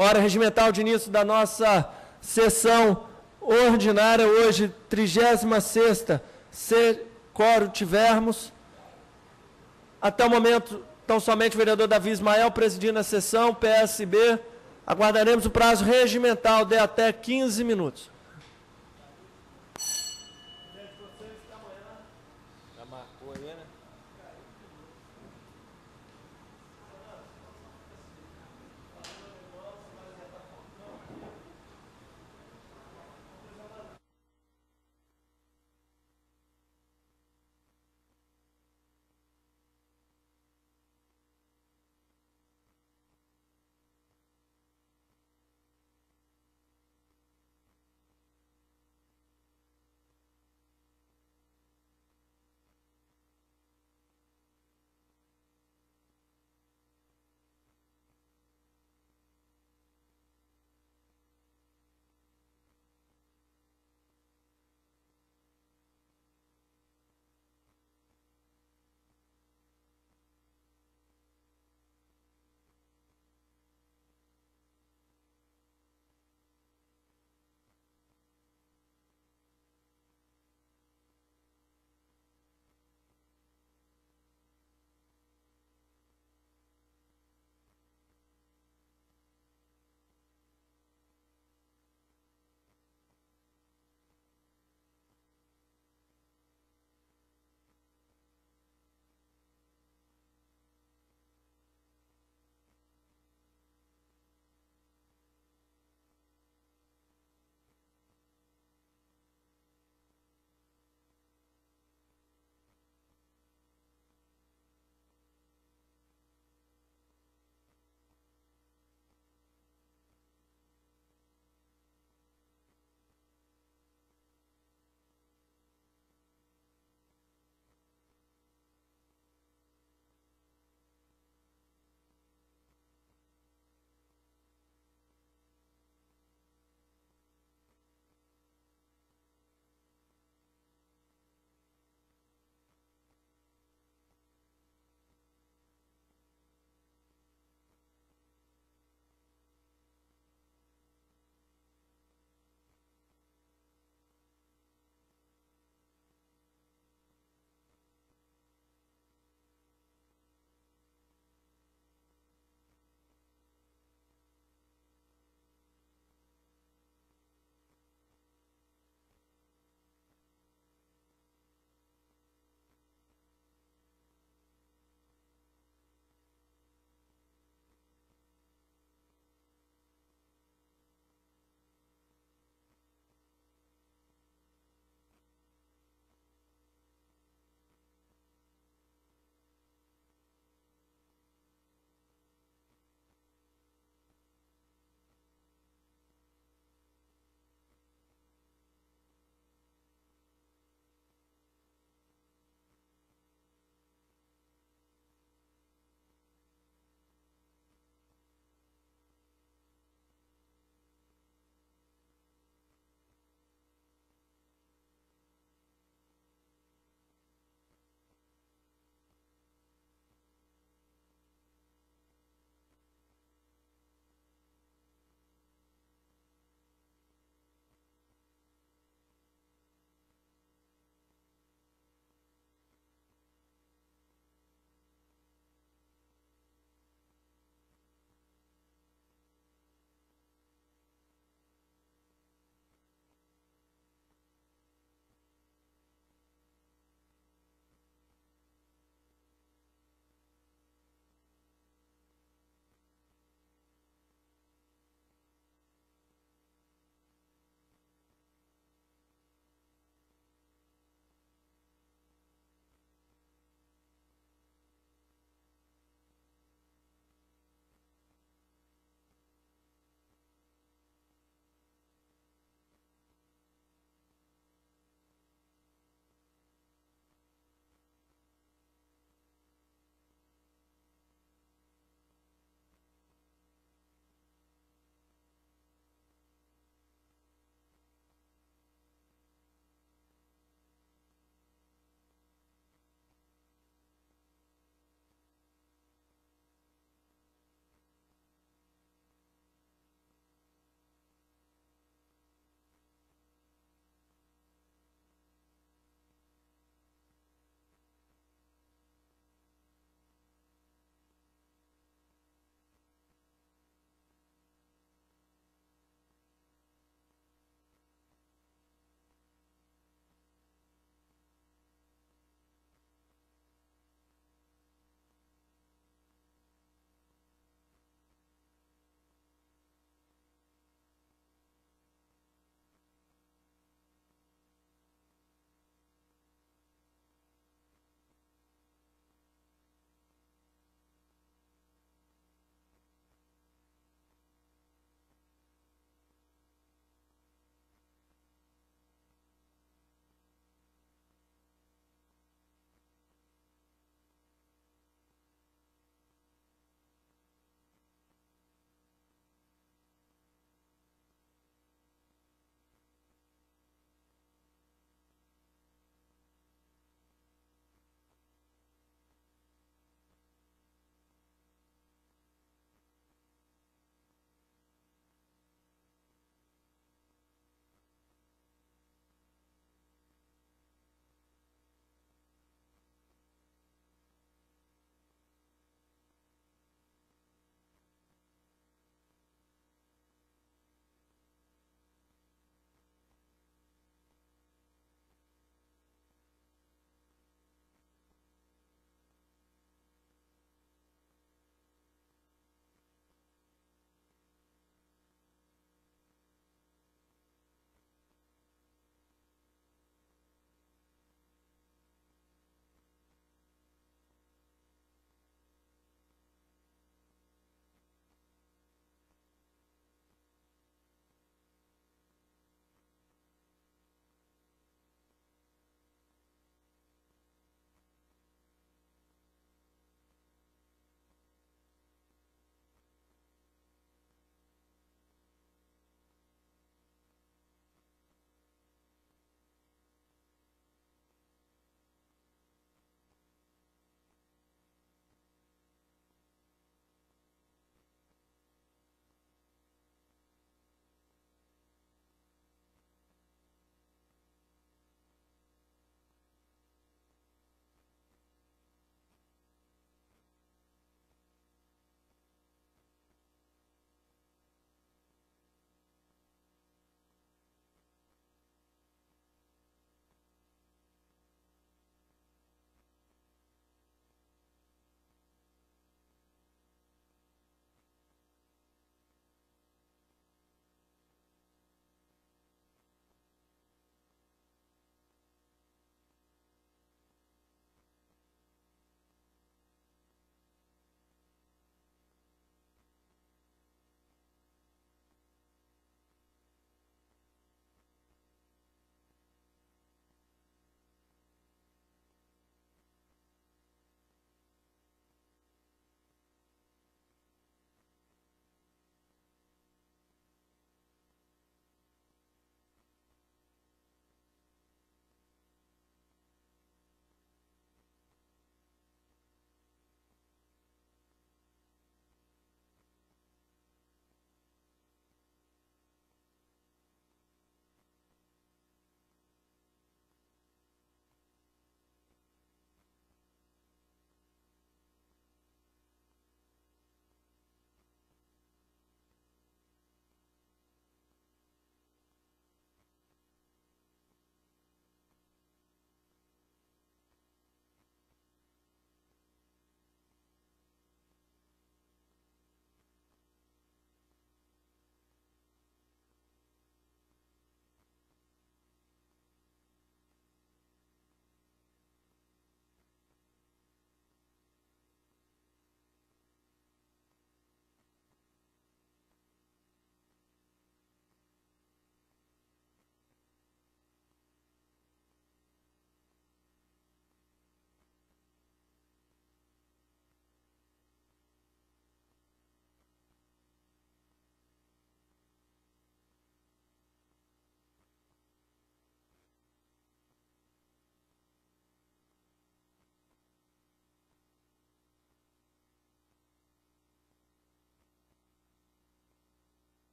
Hora regimental de início da nossa sessão ordinária, hoje, 36ª, se quórum tivermos. Até o momento, tão somente o vereador Davi Ismael presidindo a sessão, PSB. Aguardaremos o prazo regimental de até 15 minutos. Já marcou aí, né?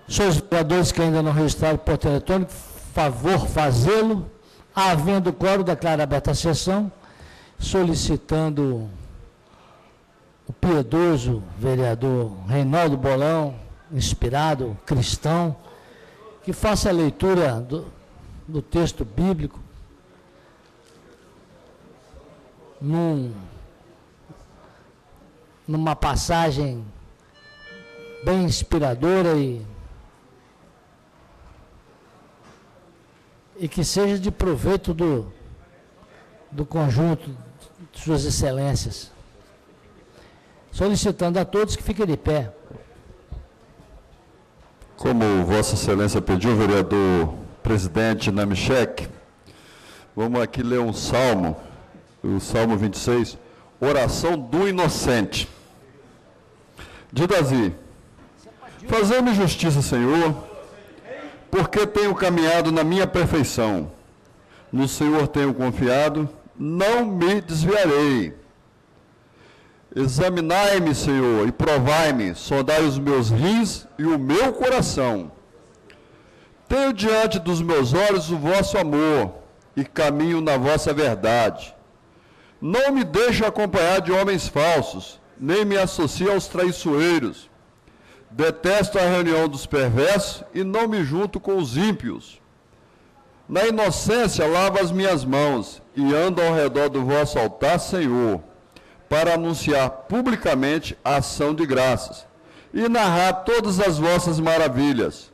Senhores vereadores que ainda não registraram o porto eletrônico, favor fazê-lo. Havendo quórum, declaro aberta a sessão, solicitando o piedoso vereador Reinaldo Bolão, inspirado, cristão, que faça a leitura do texto bíblico numa passagem bem inspiradora e que seja de proveito do conjunto de suas excelências. Solicitando a todos que fiquem de pé. Como Vossa Excelência pediu, vereador presidente Namichek, vamos aqui ler um salmo, o Salmo 26, Oração do Inocente. Diz assim: fazei-me justiça, Senhor, porque tenho caminhado na minha perfeição. No Senhor tenho confiado, não me desviarei. Examinai-me, Senhor, e provai-me, sondai os meus rins e o meu coração. Tenho diante dos meus olhos o vosso amor, e caminho na vossa verdade. Não me deixe acompanhar de homens falsos, nem me associe aos traiçoeiros. Detesto a reunião dos perversos e não me junto com os ímpios. Na inocência lavo as minhas mãos e ando ao redor do vosso altar, Senhor, para anunciar publicamente a ação de graças e narrar todas as vossas maravilhas.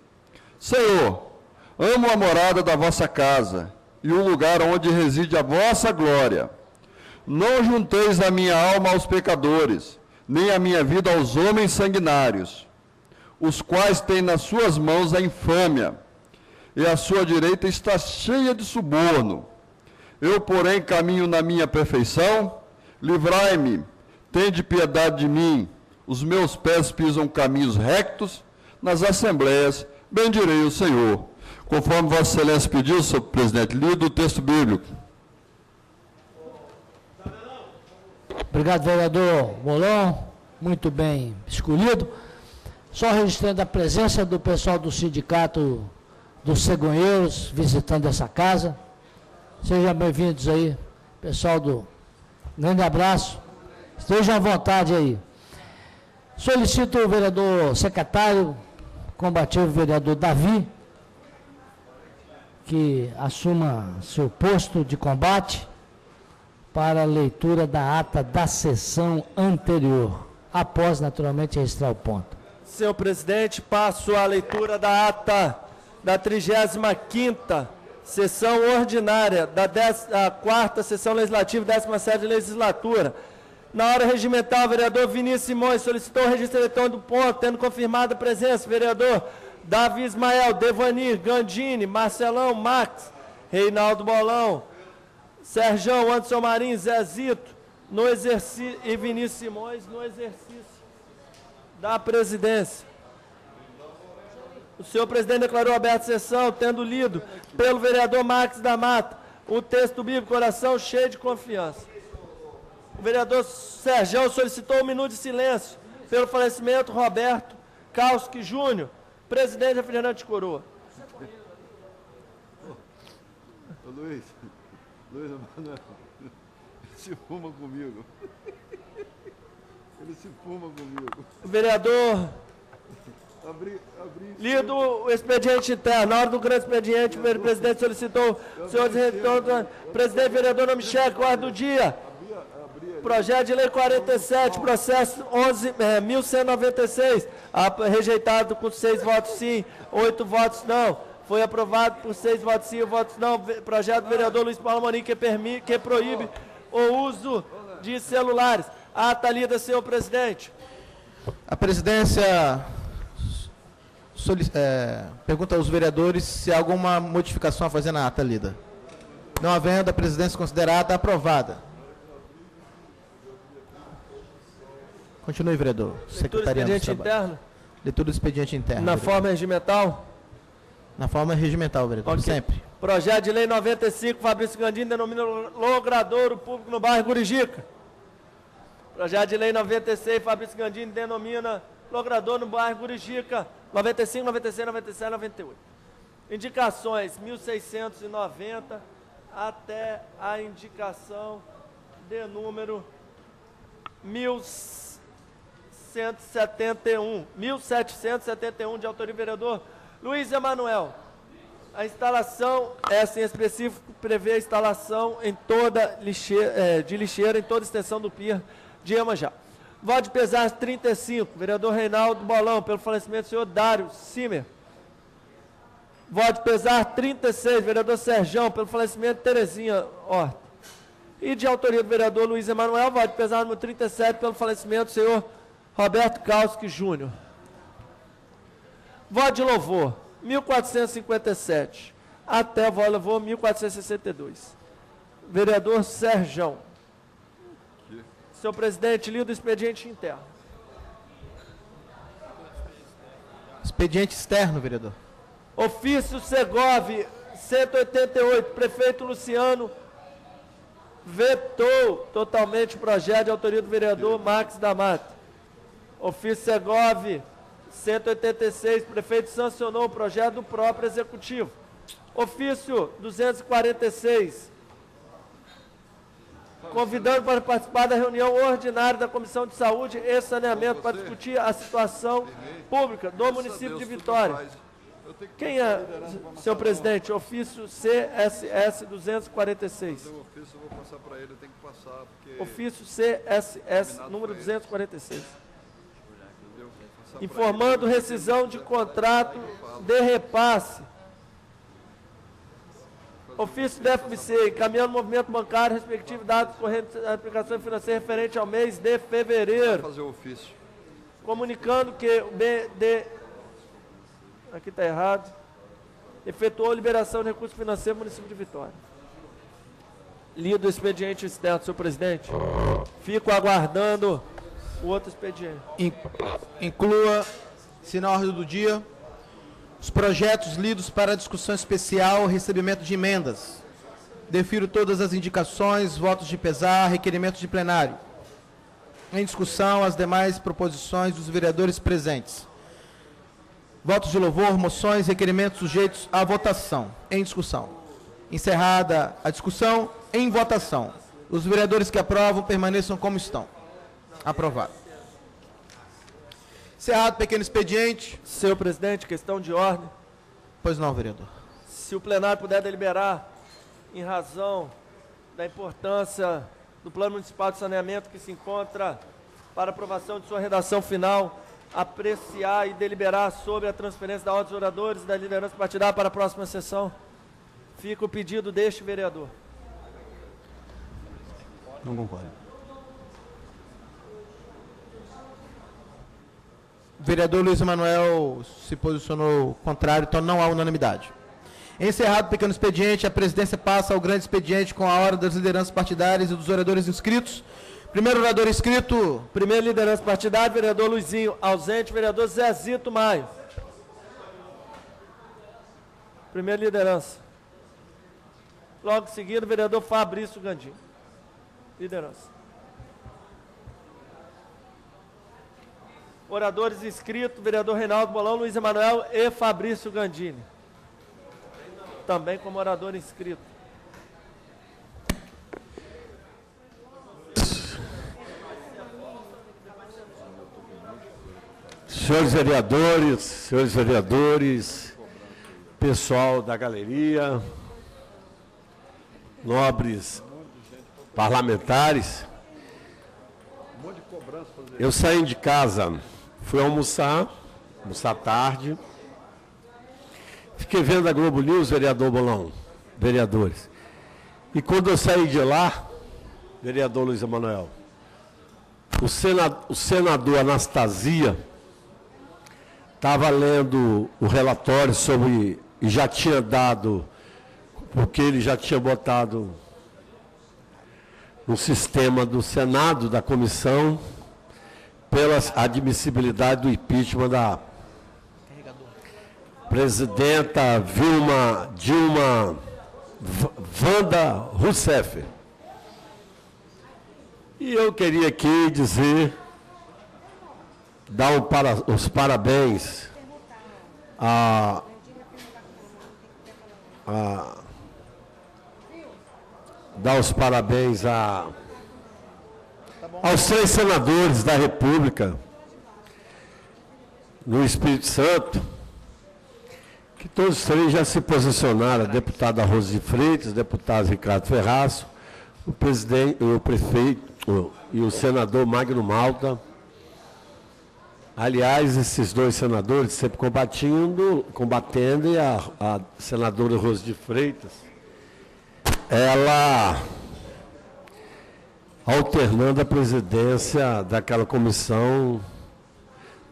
Senhor, amo a morada da vossa casa e o lugar onde reside a vossa glória. Não junteis a minha alma aos pecadores, nem a minha vida aos homens sanguinários, os quais têm nas suas mãos a infâmia, e a sua direita está cheia de suborno. Eu, porém, caminho na minha perfeição. Livrai-me, tende piedade de mim. Os meus pés pisam caminhos rectos, nas assembleias bendirei o Senhor. Conforme Vossa Excelência pediu, senhor presidente, lido o texto bíblico. Obrigado, vereador Bolão, muito bem escolhido. Só registrando a presença do pessoal do sindicato dos cegonheiros, visitando essa casa. Sejam bem-vindos aí, pessoal do... Grande abraço. Estejam à vontade aí. Solicito o vereador secretário, combativo vereador Davi, que assuma seu posto de combate para a leitura da ata da sessão anterior, após, naturalmente, registrar o ponto. Senhor presidente, passo a leitura da ata da 35ª sessão ordinária da 4ª sessão legislativa, 17ª legislatura. Na hora regimental, o vereador Vinícius Simões solicitou o registro eletrônico do ponto, tendo confirmado a presença, vereador Davi Ismael, Devanir, Gandini, Marcelão, Max, Reinaldo Bolão, Serjão, Anderson Marinho, Zezito, no exercício, e Vinícius Simões, no exercício da presidência. O senhor presidente declarou aberta a sessão, tendo lido pelo vereador Max da Mata o texto bíblico, coração cheio de confiança. O vereador Serjão solicitou 1 minuto de silêncio pelo falecimento Roberto Kauski Júnior, presidente da Refrigerante Coroa. Ô Luiz Emanuel, se fuma comigo. Ele se fuma comigo. O vereador... Lido o expediente interno. Na hora do grande expediente, o presidente solicitou o senhor presidente vereador Namichek, guarda do dia. Projeto de lei 47, processo 11.196, rejeitado com 6 votos sim, 8 votos não. Foi aprovado por 6 votos sim, 1 votos não. Projeto do vereador Luiz Paulo Amorim, que proíbe o uso de celulares. Ata lida, senhor presidente. A presidência pergunta aos vereadores se há alguma modificação a fazer na ata lida. Não havendo, a presidência considerada aprovada. Continue, vereador. Leitura do expediente interno? Leitura do expediente interno. Na vereador. forma regimental? Na forma regimental, vereador. Okay. Sempre. Projeto de Lei 95, Fabrício Gandini, denomina logradouro público no bairro Gurijica. Projeto de Lei 96, Fabrício Gandini, denomina logradouro no bairro Gurijica. 95, 96, 97, 98. Indicações 1690 até a indicação de número 1771, de autoria do vereador Luiz Emanuel. A instalação, essa em específico, prevê a instalação em toda de lixeira em toda a extensão do pier de Iemanjá. Voto de pesar 35, vereador Reinaldo Bolão, pelo falecimento do senhor Dário Simer. Voto de pesar 36, vereador Serjão, pelo falecimento de Terezinha Horta. E de autoria do vereador Luiz Emanuel, voto de pesar número 37, pelo falecimento do senhor Roberto Kauski Júnior. Voto de louvor 1457 até voto de louvor 1462. Vereador Serjão. Senhor presidente, lido o expediente interno. Expediente externo, vereador. Ofício Segov 188, prefeito Luciano vetou totalmente o projeto de autoria do vereador Max da Mata. Ofício Segov 186, prefeito sancionou o projeto do próprio executivo. Ofício 246, convidando para participar da reunião ordinária da Comissão de Saúde e Saneamento para discutir a situação pública do município de Vitória. Quem é, senhor presidente? Ofício CSS 246. Então, o ofício eu vou passar para ele, tem que passar, porque... Ofício CSS, número 246. Informando rescisão de contrato de repasse. Ofício da FMC, encaminhando o movimento bancário, respectivo dados correntes da aplicação financeira referente ao mês de fevereiro. Fazer o ofício. Comunicando que o BD... Aqui está errado. Efetuou liberação de recursos financeiros no município de Vitória. Lido o expediente externo, senhor presidente. Fico aguardando o outro expediente. Inclua-se na ordem do dia os projetos lidos para discussão especial, recebimento de emendas. Defiro todas as indicações, votos de pesar, requerimentos de plenário. Em discussão, as demais proposições dos vereadores presentes. Votos de louvor, moções, requerimentos sujeitos à votação. Em discussão. Encerrada a discussão, em votação. Os vereadores que aprovam permaneçam como estão. Aprovado. Encerrado o pequeno expediente. Senhor presidente, questão de ordem. Pois não, vereador. Se o plenário puder deliberar, em razão da importância do Plano Municipal de Saneamento que se encontra para aprovação de sua redação final, apreciar e deliberar sobre a transferência da ordem dos oradores e da liderança partidária para a próxima sessão. Fica o pedido deste vereador. Não concordo. O vereador Luiz Emanuel se posicionou contrário, então não há unanimidade. Encerrado o pequeno expediente, a presidência passa ao grande expediente com a ordem das lideranças partidárias e dos oradores inscritos. Primeiro orador inscrito. Primeira liderança partidária, vereador Luizinho. Ausente, vereador Zezito Maio. Primeira liderança. Logo em seguida, vereador Fabrício Gandini. Liderança. Oradores inscritos, vereador Reinaldo Bolão, Luiz Emanuel e Fabrício Gandini. Também como orador inscrito. Senhores vereadores, pessoal da galeria, nobres parlamentares, eu saí de casa, fui almoçar tarde, fiquei vendo a Globo News, vereador Bolão, vereadores, e quando eu saí de lá, vereador Luiz Emanuel, o senador Anastasia estava lendo o relatório sobre, e já tinha dado, porque ele já tinha botado no sistema do Senado, da comissão, pela admissibilidade do impeachment presidenta Dilma Wanda Rousseff. E eu queria aqui dar os parabéns aos 3 senadores da República no Espírito Santo, que todos os 3 já se posicionaram, a deputada Rosa de Freitas, deputado Ricardo Ferraço, o prefeito e o senador Magno Malta. Aliás, esses 2 senadores sempre combatendo, e a senadora Rosa de Freitas, ela alternando a presidência daquela comissão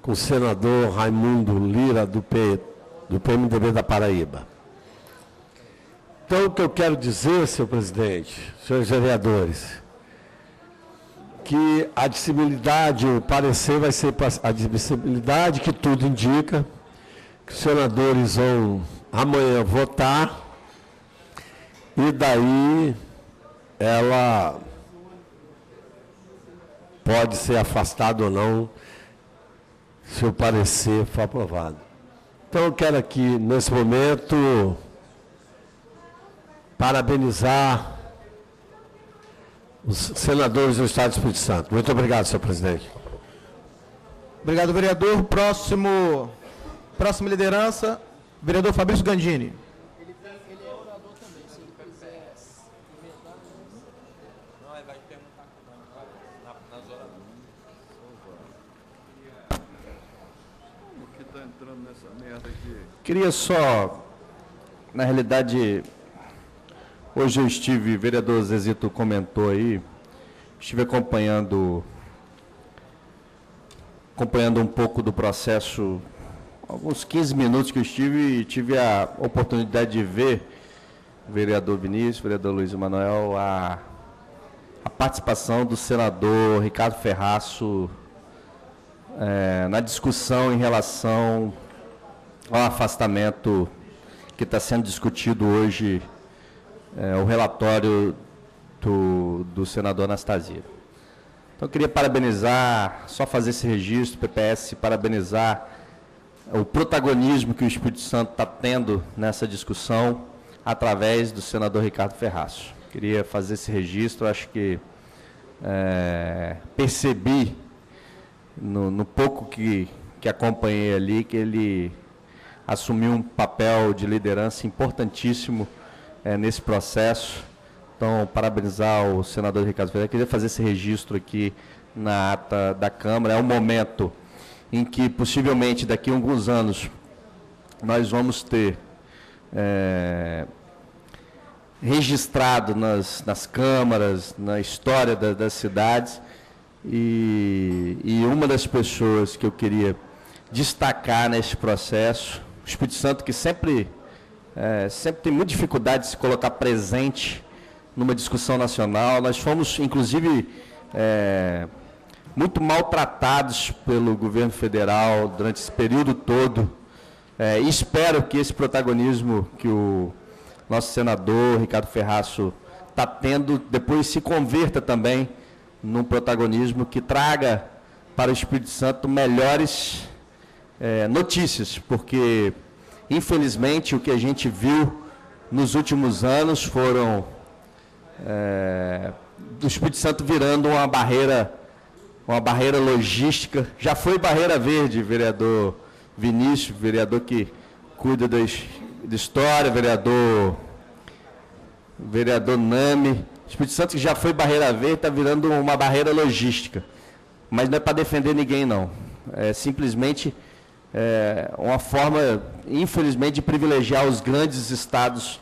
com o senador Raimundo Lira, do PMDB da Paraíba. Então, o que eu quero dizer, senhor presidente, senhores vereadores, que a admissibilidade, o parecer vai ser a admissibilidade, que tudo indica, que os senadores vão amanhã votar, e daí ela pode ser afastada ou não, se o parecer for aprovado. Então, eu quero aqui, nesse momento, parabenizar os senadores do Estado do Espírito Santo. Muito obrigado, senhor presidente. Obrigado, vereador. Próxima liderança, vereador Fabrício Gandini. Ele é orador também, sim, pelo PS. Não, ele vai perguntar nas orações. O que está entrando nessa merda aqui? Queria só, na realidade, hoje eu estive, o vereador Zezito comentou aí, estive acompanhando um pouco do processo, alguns 15 minutos que eu estive, e tive a oportunidade de ver o vereador Vinícius, o vereador Luiz Emanuel, a participação do senador Ricardo Ferraço na discussão em relação ao afastamento que está sendo discutido hoje, o relatório do senador Anastasia. Então, eu queria parabenizar, só fazer esse registro, PPS, parabenizar o protagonismo que o Espírito Santo está tendo nessa discussão, através do senador Ricardo Ferraço. Queria fazer esse registro, acho que percebi, no pouco que acompanhei ali, que ele assumiu um papel de liderança importantíssimo nesse processo. Então, parabenizar o senador Ricardo Ferreira. Queria fazer esse registro aqui na ata da Câmara. É um momento em que, possivelmente, daqui a alguns anos, nós vamos ter registrado nas câmaras, na história das cidades, e uma das pessoas que eu queria destacar nesse processo, o Espírito Santo, que sempre tem muita dificuldade de se colocar presente numa discussão nacional. Nós fomos, inclusive, muito maltratados pelo governo federal durante esse período todo. E espero que esse protagonismo que o nosso senador Ricardo Ferraço está tendo, depois se converta também num protagonismo que traga para o Espírito Santo melhores notícias, porque, infelizmente, o que a gente viu nos últimos anos foram do Espírito Santo virando uma barreira logística. Já foi barreira verde, vereador Vinícius, vereador que cuida da história, vereador Nami. O Espírito Santo, que já foi barreira verde, está virando uma barreira logística. Mas não é para defender ninguém, não. É simplesmente uma forma, infelizmente, de privilegiar os grandes estados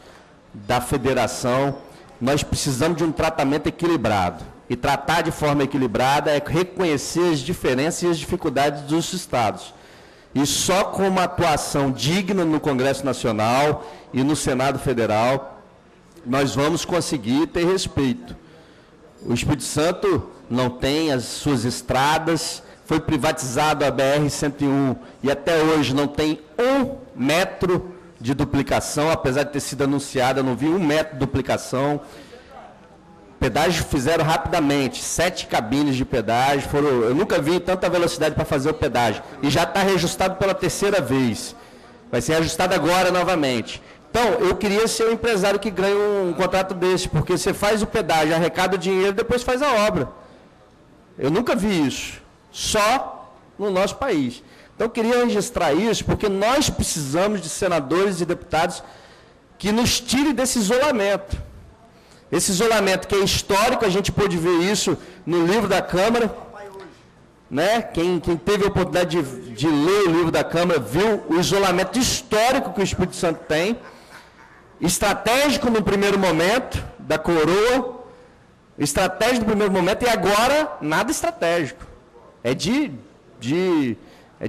da federação. Nós precisamos de um tratamento equilibrado. E tratar de forma equilibrada é reconhecer as diferenças e as dificuldades dos estados. E só com uma atuação digna no Congresso Nacional e no Senado Federal, nós vamos conseguir ter respeito. O Espírito Santo não tem as suas estradas foi privatizado a BR-101 e até hoje não tem 1 metro de duplicação, apesar de ter sido anunciada, não vi 1 metro de duplicação. Pedágio fizeram rapidamente, 7 cabines de pedágio, eu nunca vi tanta velocidade para fazer o pedágio, e já está reajustado pela 3ª vez, vai ser ajustado agora novamente. Então, eu queria ser o empresário que ganha um contrato desse, porque você faz o pedágio, arrecada o dinheiro, depois faz a obra. Eu nunca vi isso, só no nosso país. Então, eu queria registrar isso, porque nós precisamos de senadores e deputados que nos tirem desse isolamento. Esse isolamento que é histórico, a gente pôde ver isso no livro da Câmara. Né? Quem teve a oportunidade de ler o livro da Câmara viu o isolamento histórico que o Espírito Santo tem, estratégico no primeiro momento, da coroa, estratégico no primeiro momento, e agora nada estratégico. É de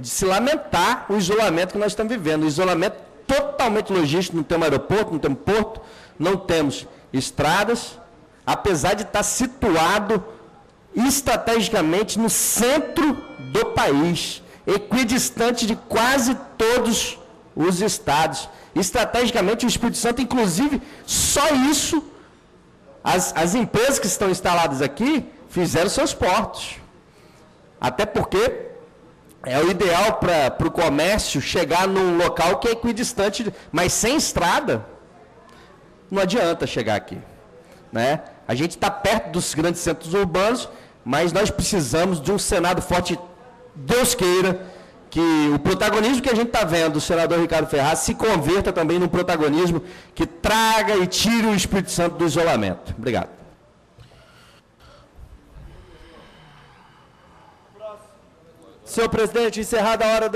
se lamentar o isolamento que nós estamos vivendo, o isolamento totalmente logístico, não temos aeroporto, não temos porto, não temos estradas, apesar de estar situado estrategicamente no centro do país, equidistante de quase todos os estados. Estrategicamente, o Espírito Santo, inclusive, só isso, as empresas que estão instaladas aqui fizeram seus portos. Até porque é o ideal para o comércio chegar num local que é equidistante, mas sem estrada, não adianta chegar aqui. Né? A gente está perto dos grandes centros urbanos, mas nós precisamos de um Senado forte, Deus queira, que o protagonismo que a gente está vendo do senador Ricardo Ferraz se converta também num protagonismo que traga e tire o Espírito Santo do isolamento. Obrigado. Senhor presidente, encerrada a hora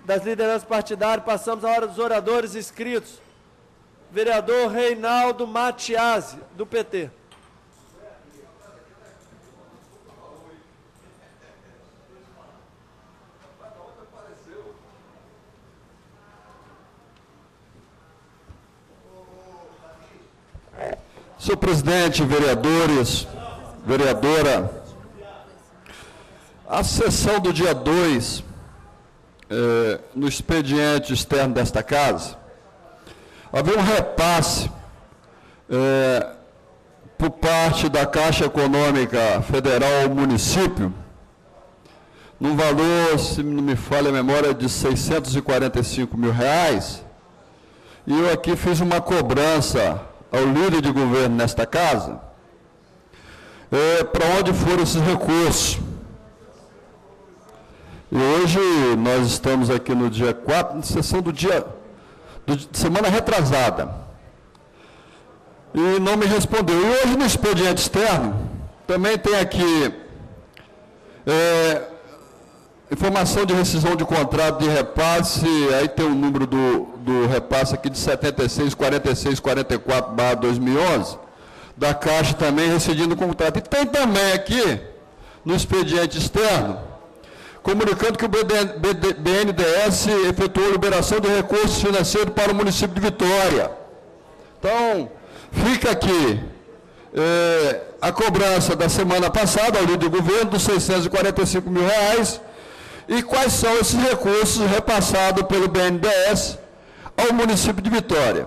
das lideranças partidárias, passamos à hora dos oradores inscritos. Vereador Reinaldo Matiasi, do PT. Senhor presidente, vereadores, vereadora, a sessão do dia 2, no expediente externo desta casa, havia um repasse por parte da Caixa Econômica Federal ao município, num valor, se não me falha a memória, de R$645 mil, e eu aqui fiz uma cobrança ao líder de governo nesta casa, para onde foram esses recursos. E hoje nós estamos aqui no dia 4, na sessão semana retrasada, e não me respondeu. E hoje no expediente externo, também tem aqui informação de rescisão de contrato de repasse, aí tem o número do repasse aqui de 764644/2011, da Caixa também rescindindo o contrato. E tem também aqui, no expediente externo, comunicando que o BNDES efetuou a liberação de recursos financeiros para o município de Vitória. Então, fica aqui a cobrança da semana passada ao líder do governo dos R$645 mil, e quais são esses recursos repassados pelo BNDES ao município de Vitória.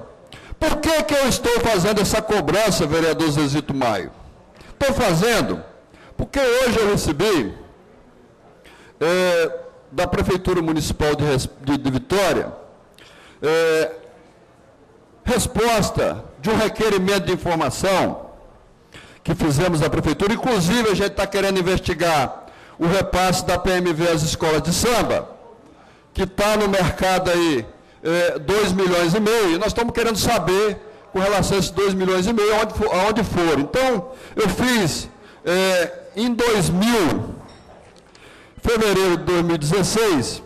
Por que eu estou fazendo essa cobrança, vereador Zezito Maio? Estou fazendo porque hoje eu recebi da Prefeitura Municipal de Vitória resposta de um requerimento de informação que fizemos da Prefeitura. Inclusive, a gente está querendo investigar o repasse da PMV às escolas de samba, que está no mercado aí R$2,5 milhões, e nós estamos querendo saber, com relação a esses R$2,5 milhões, aonde for. Então, eu fiz em fevereiro de 2016,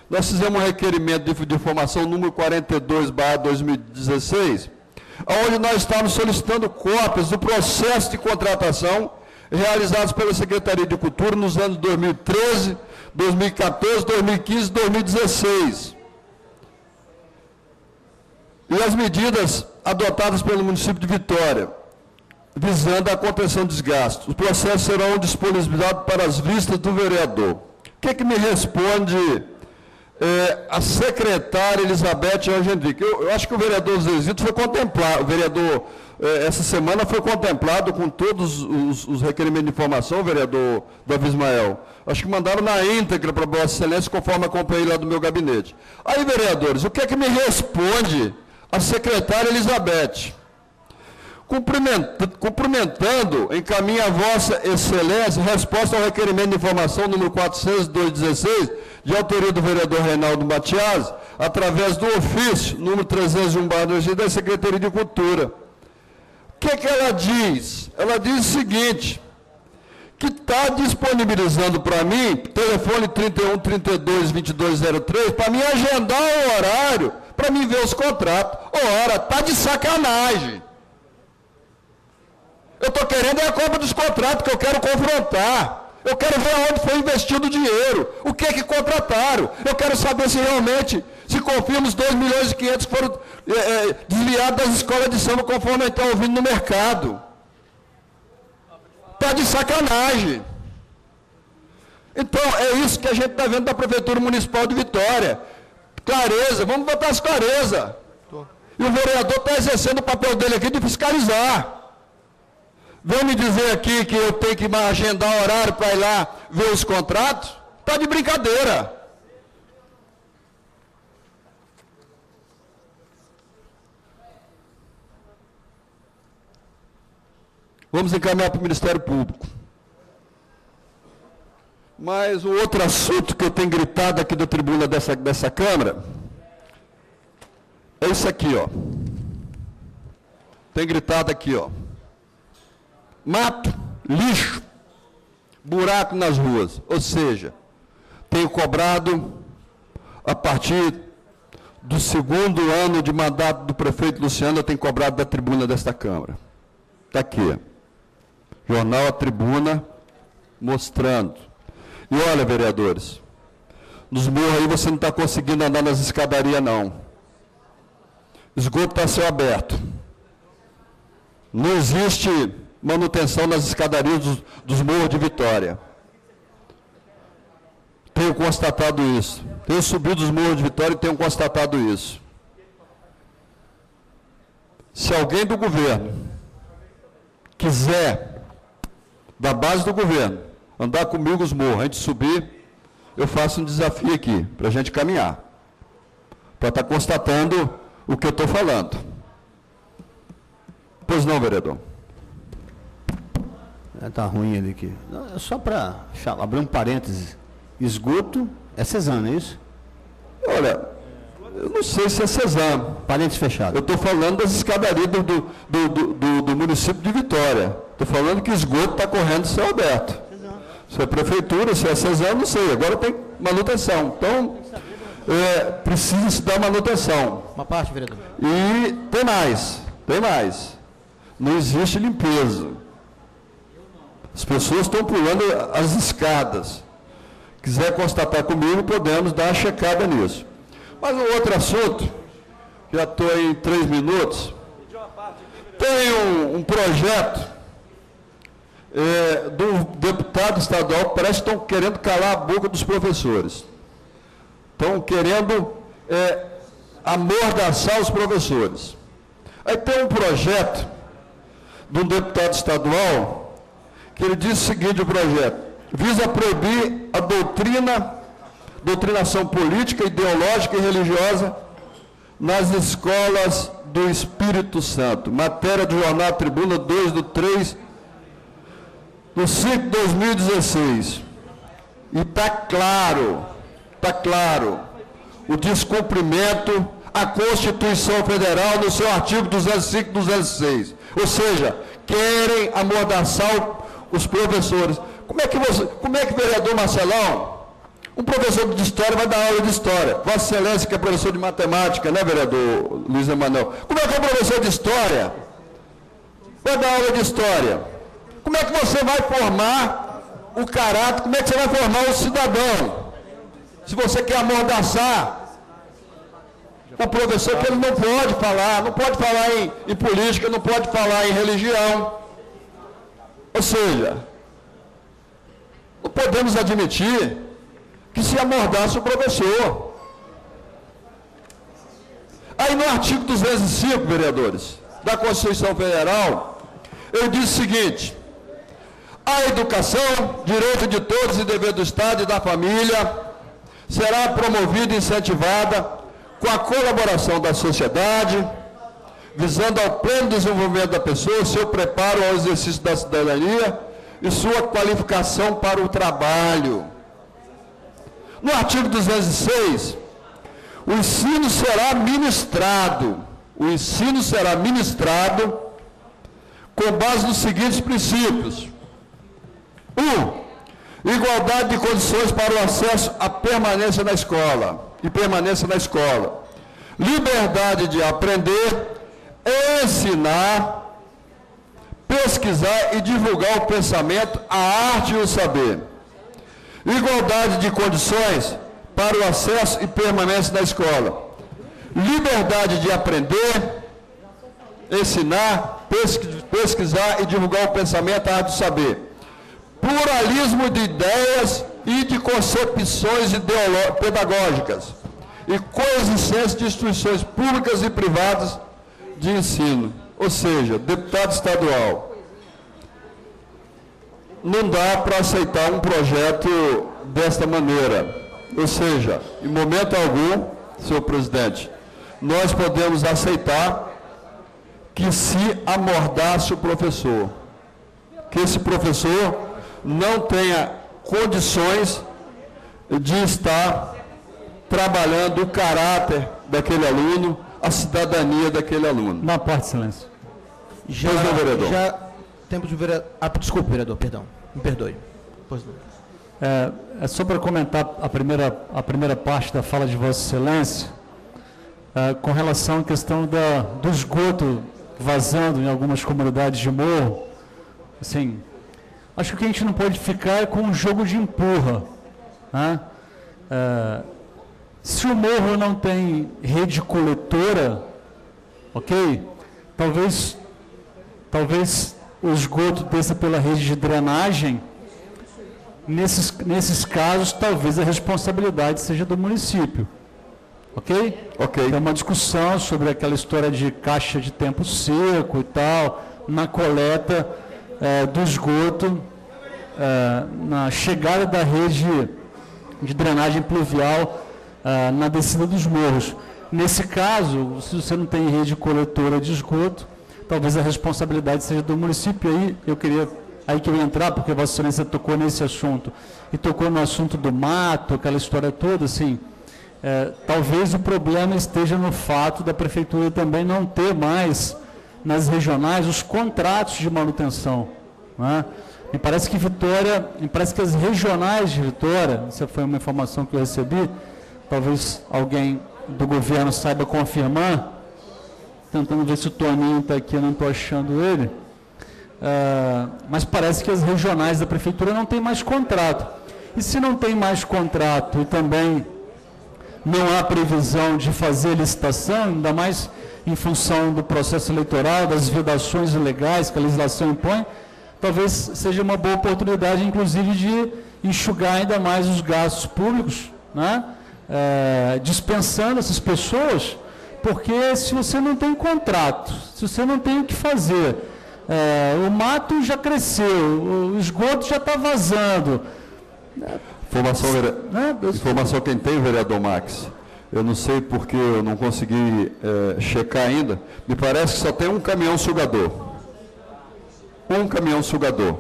nós fizemos um requerimento de informação número 42/2016, onde nós estamos solicitando cópias do processo de contratação realizados pela Secretaria de Cultura nos anos 2013, 2014, 2015 e 2016. E as medidas adotadas pelo município de Vitória. visando a contenção de desgastes. Os processos serão disponibilizados para as vistas do vereador. O que me responde a secretária Elizabeth Angendrick? Eu acho que o vereador Zezito foi contemplado, o vereador, essa semana foi contemplado com todos os requerimentos de informação, o vereador Davi Ismael. Acho que mandaram na íntegra para Vossa Excelência, conforme acompanhei lá do meu gabinete. Aí, vereadores, o que me responde a secretária Elizabeth? Cumprimentando, encaminha a Vossa Excelência resposta ao requerimento de informação número 400/2016, de autoria do vereador Reinaldo Matias, através do ofício número 301/2016 da Secretaria de Cultura. O que ela diz? Ela diz o seguinte, que está disponibilizando para mim, telefone 3132-2203, para mim agendar o horário, para mim ver os contratos. Ora, está de sacanagem. Eu estou querendo a cópia dos contratos, que eu quero confrontar. Eu quero ver onde foi investido o dinheiro. O que contrataram. Eu quero saber se realmente, se confirma os 2.500.000 que foram desviados das escolas de samba, conforme a gente está ouvindo no mercado. Está de sacanagem. Então, é isso que a gente está vendo da Prefeitura Municipal de Vitória. Clareza, vamos botar as clareza. E o vereador está exercendo o papel dele aqui de fiscalizar. Vão me dizer aqui que eu tenho que agendar horário para ir lá ver os contratos? Está de brincadeira. Vamos encaminhar para o Ministério Público. Mas o outro assunto que eu tenho gritado aqui da tribuna dessa Câmara é isso aqui, ó. Tem gritado aqui, ó. Mato, lixo, buraco nas ruas. Ou seja, tenho cobrado, a partir do 2º ano de mandato do prefeito Luciano, eu tenho cobrado da tribuna desta Câmara. Está aqui. Jornal A Tribuna, mostrando. E olha, vereadores, nos morros aí você não está conseguindo andar nas escadarias, não. Esgoto está a céu aberto. Não existe manutenção nas escadarias dos morros de Vitória. Tenho constatado isso. Tenho subido os morros de Vitória e tenho constatado isso. Se alguém do governo quiser, da base do governo, andar comigo os morros, a gente subir, eu faço um desafio aqui, para a gente caminhar. Para estar constatando o que eu estou falando. Pois não, vereador? Está ruim ele aqui. Não, só para abrir um parêntese. Esgoto é Cesam, não é isso? Olha, eu não sei se é Cesam. Parênteses fechado. Eu estou falando das escadarias do município de Vitória. Estou falando que esgoto está correndo céu aberto. Se é prefeitura, se é Cesam, não sei. Agora tem manutenção. Então, precisa se dar manutenção. Uma parte, vereador. E tem mais. Não existe limpeza. As pessoas estão pulando as escadas. Quiser constatar comigo, podemos dar uma checada nisso. Mas um outro assunto, já estou em 3 minutos, tem um projeto de um deputado estadual que parece que estão querendo calar a boca dos professores. Estão querendo amordaçar os professores. Aí tem um projeto de um deputado estadual que ele diz o seguinte, o projeto, visa proibir a doutrinação política, ideológica e religiosa nas escolas do Espírito Santo. Matéria do Jornal Tribuna 2/5/2016. E está claro, o descumprimento à Constituição Federal no seu artigo 205 e 206. Ou seja, querem amordaçar os professores. Como é que o vereador Marcelão, um professor de história, vai dar aula de história? Vossa Excelência, que é professor de matemática, né, vereador Luiz Emanuel? Como é que o professor de história vai dar aula de história? Como é que você vai formar o caráter, como é que você vai formar o cidadão? Se você quer amordaçar o professor, que ele não pode falar em política, não pode falar em religião. Ou seja, não podemos admitir que se amordaça o professor. Aí no artigo 205, vereadores, da Constituição Federal, eu disse o seguinte: a educação, direito de todos e dever do Estado e da família, será promovida e incentivada com a colaboração da sociedade, visando ao pleno desenvolvimento da pessoa, seu preparo ao exercício da cidadania e sua qualificação para o trabalho. No artigo 206, o ensino será ministrado com base nos seguintes princípios: 1. Igualdade de condições para o acesso à permanência na escola e permanência na escola. Liberdade de aprender, ensinar, pesquisar e divulgar o pensamento, a arte e o saber. Igualdade de condições para o acesso e permanência na escola. Liberdade de aprender, ensinar, pesquisar e divulgar o pensamento, a arte e o saber. Pluralismo de ideias e de concepções pedagógicas e coexistência de instituições públicas e privadas de ensino. Ou seja, deputado estadual, não dá para aceitar um projeto desta maneira. Ou seja, em momento algum, senhor presidente, nós podemos aceitar que se amordace o professor, que esse professor não tenha condições de estar trabalhando o caráter daquele aluno, a cidadania daquele aluno. Na parte de silêncio. Pois não, vereador. Tempo de vereador. Desculpe, vereador, perdão. Me perdoe. Pois não. É só para comentar a primeira parte da fala de Vossa Excelência, com relação à questão do esgoto vazando em algumas comunidades de morro. Assim, acho que o que a gente não pode ficar é com um jogo de empurra, né? Se o morro não tem rede coletora, ok? Talvez o esgoto desça pela rede de drenagem. Nesses casos, talvez a responsabilidade seja do município. Ok? Ok. Tem uma discussão sobre aquela história de caixa de tempo seco e tal, na coleta do esgoto, na chegada da rede de drenagem pluvial na descida dos morros. Nesse caso, se você não tem rede coletora de esgoto, talvez a responsabilidade seja do município. Aí que eu ia entrar, porque Vossa Excelência tocou nesse assunto, e tocou no assunto do mato, aquela história toda, assim, talvez o problema esteja no fato da Prefeitura também não ter mais, nas regionais, os contratos de manutenção, né? Me parece que as regionais de Vitória, essa foi uma informação que eu recebi, talvez alguém do governo saiba confirmar, tentando ver se o Toninho está aqui, eu não estou achando ele, mas parece que as regionais da Prefeitura não têm mais contrato. E se não tem mais contrato e também não há previsão de fazer licitação, ainda mais em função do processo eleitoral, das vedações ilegais que a legislação impõe, talvez seja uma boa oportunidade, inclusive, de enxugar ainda mais os gastos públicos, né? Dispensando essas pessoas, porque se você não tem contrato, se você não tem o que fazer, o mato já cresceu, o esgoto já está vazando. Informação quem tem, vereador Max. Eu não sei porque eu não consegui checar ainda. Me parece que só tem um caminhão sugador. Um caminhão sugador.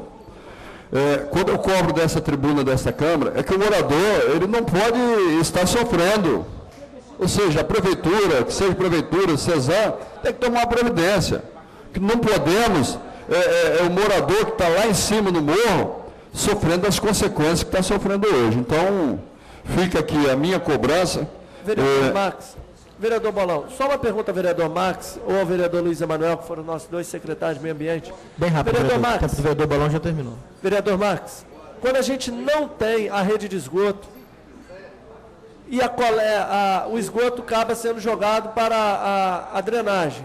Quando eu cobro dessa tribuna, dessa Câmara, é que o morador, ele não pode estar sofrendo. Ou seja, a Prefeitura, que seja Prefeitura, CESAR, tem que tomar uma providência. Que não podemos, o morador que está lá em cima no morro, sofrendo as consequências que está sofrendo hoje. Então, fica aqui a minha cobrança. Vereador Max, vereador Bolão, só uma pergunta ao vereador Max ou ao vereador Luiz Emanuel, que foram nossos dois secretários de meio ambiente. Bem rápido, vereador Max, o tempo do vereador Bolão já terminou. Vereador Max, quando a gente não tem a rede de esgoto e o esgoto acaba sendo jogado para a drenagem,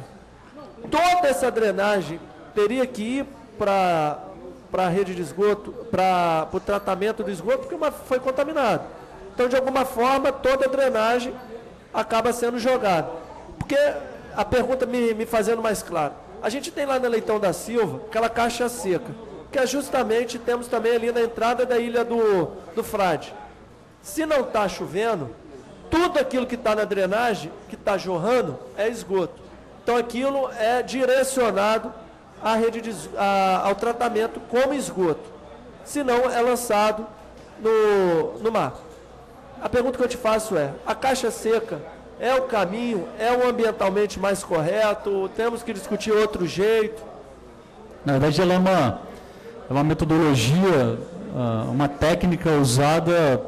toda essa drenagem teria que ir para para a rede de esgoto, para o tratamento do esgoto, porque foi contaminado. Então, de alguma forma, toda a drenagem acaba sendo jogada. Porque a pergunta me fazendo mais claro, a gente tem lá na Leitão da Silva aquela caixa seca, que é justamente, temos também ali na entrada da Ilha do Frade. Se não está chovendo, tudo aquilo que está na drenagem, que está jorrando, é esgoto. Então aquilo é direcionado à rede ao tratamento como esgoto. Se não, é lançado no mar. A pergunta que eu te faço é, a caixa seca é o caminho, é o ambientalmente mais correto, temos que discutir outro jeito? Na verdade, ela é uma metodologia, uma técnica usada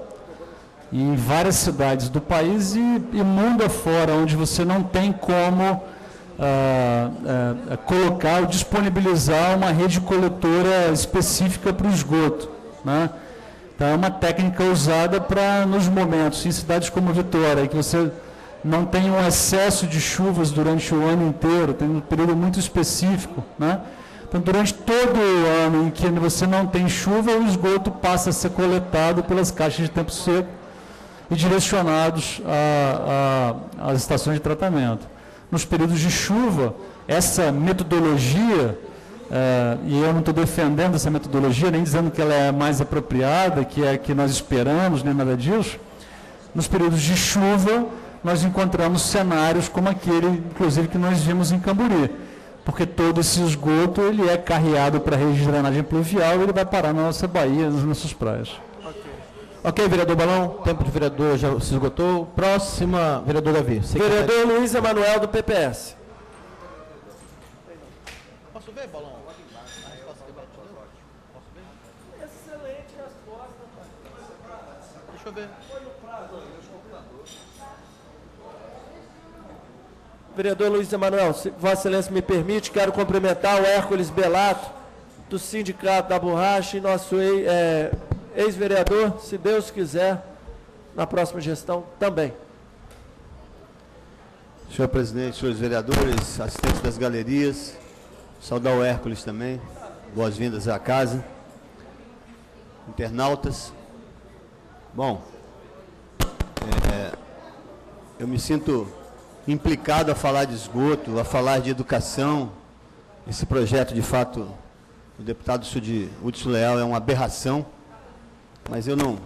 em várias cidades do país e mundo afora, onde você não tem como colocar ou disponibilizar uma rede coletora específica para o esgoto, né? Então, é uma técnica usada para, nos momentos, em cidades como Vitória, que você não tem um excesso de chuvas durante o ano inteiro, tem um período muito específico, né? Então, durante todo o ano em que você não tem chuva, o esgoto passa a ser coletado pelas caixas de tempo seco e direcionados às estações de tratamento. Nos períodos de chuva, essa metodologia, e eu não estou defendendo essa metodologia, nem dizendo que ela é mais apropriada, que é a que nós esperamos, nem nada disso. Nos períodos de chuva, nós encontramos cenários como aquele, inclusive, que nós vimos em Camburi, porque todo esse esgoto ele é carreado para a rede de drenagem pluvial e ele vai parar na nossa baía, nas nossas praias. Ok, vereador Balão, tempo de vereador já se esgotou. Próxima, vereador Davi. Vereador Luiz Emanuel, do PPS. Posso ver, Balão? Excelente resposta. Deixa eu ver. Vereador Luiz Emanuel, se Vossa Excelência me permite, quero cumprimentar o Hércules Belato, do Sindicato da Borracha, e nosso ex-vereador, se Deus quiser, na próxima gestão também. Senhor presidente, senhores vereadores, assistentes das galerias, saudar o Hércules também, boas-vindas à casa, internautas. Bom, eu me sinto implicado a falar de esgoto, a falar de educação. Esse projeto, de fato, do deputado Hudson Leal é uma aberração, mas eu não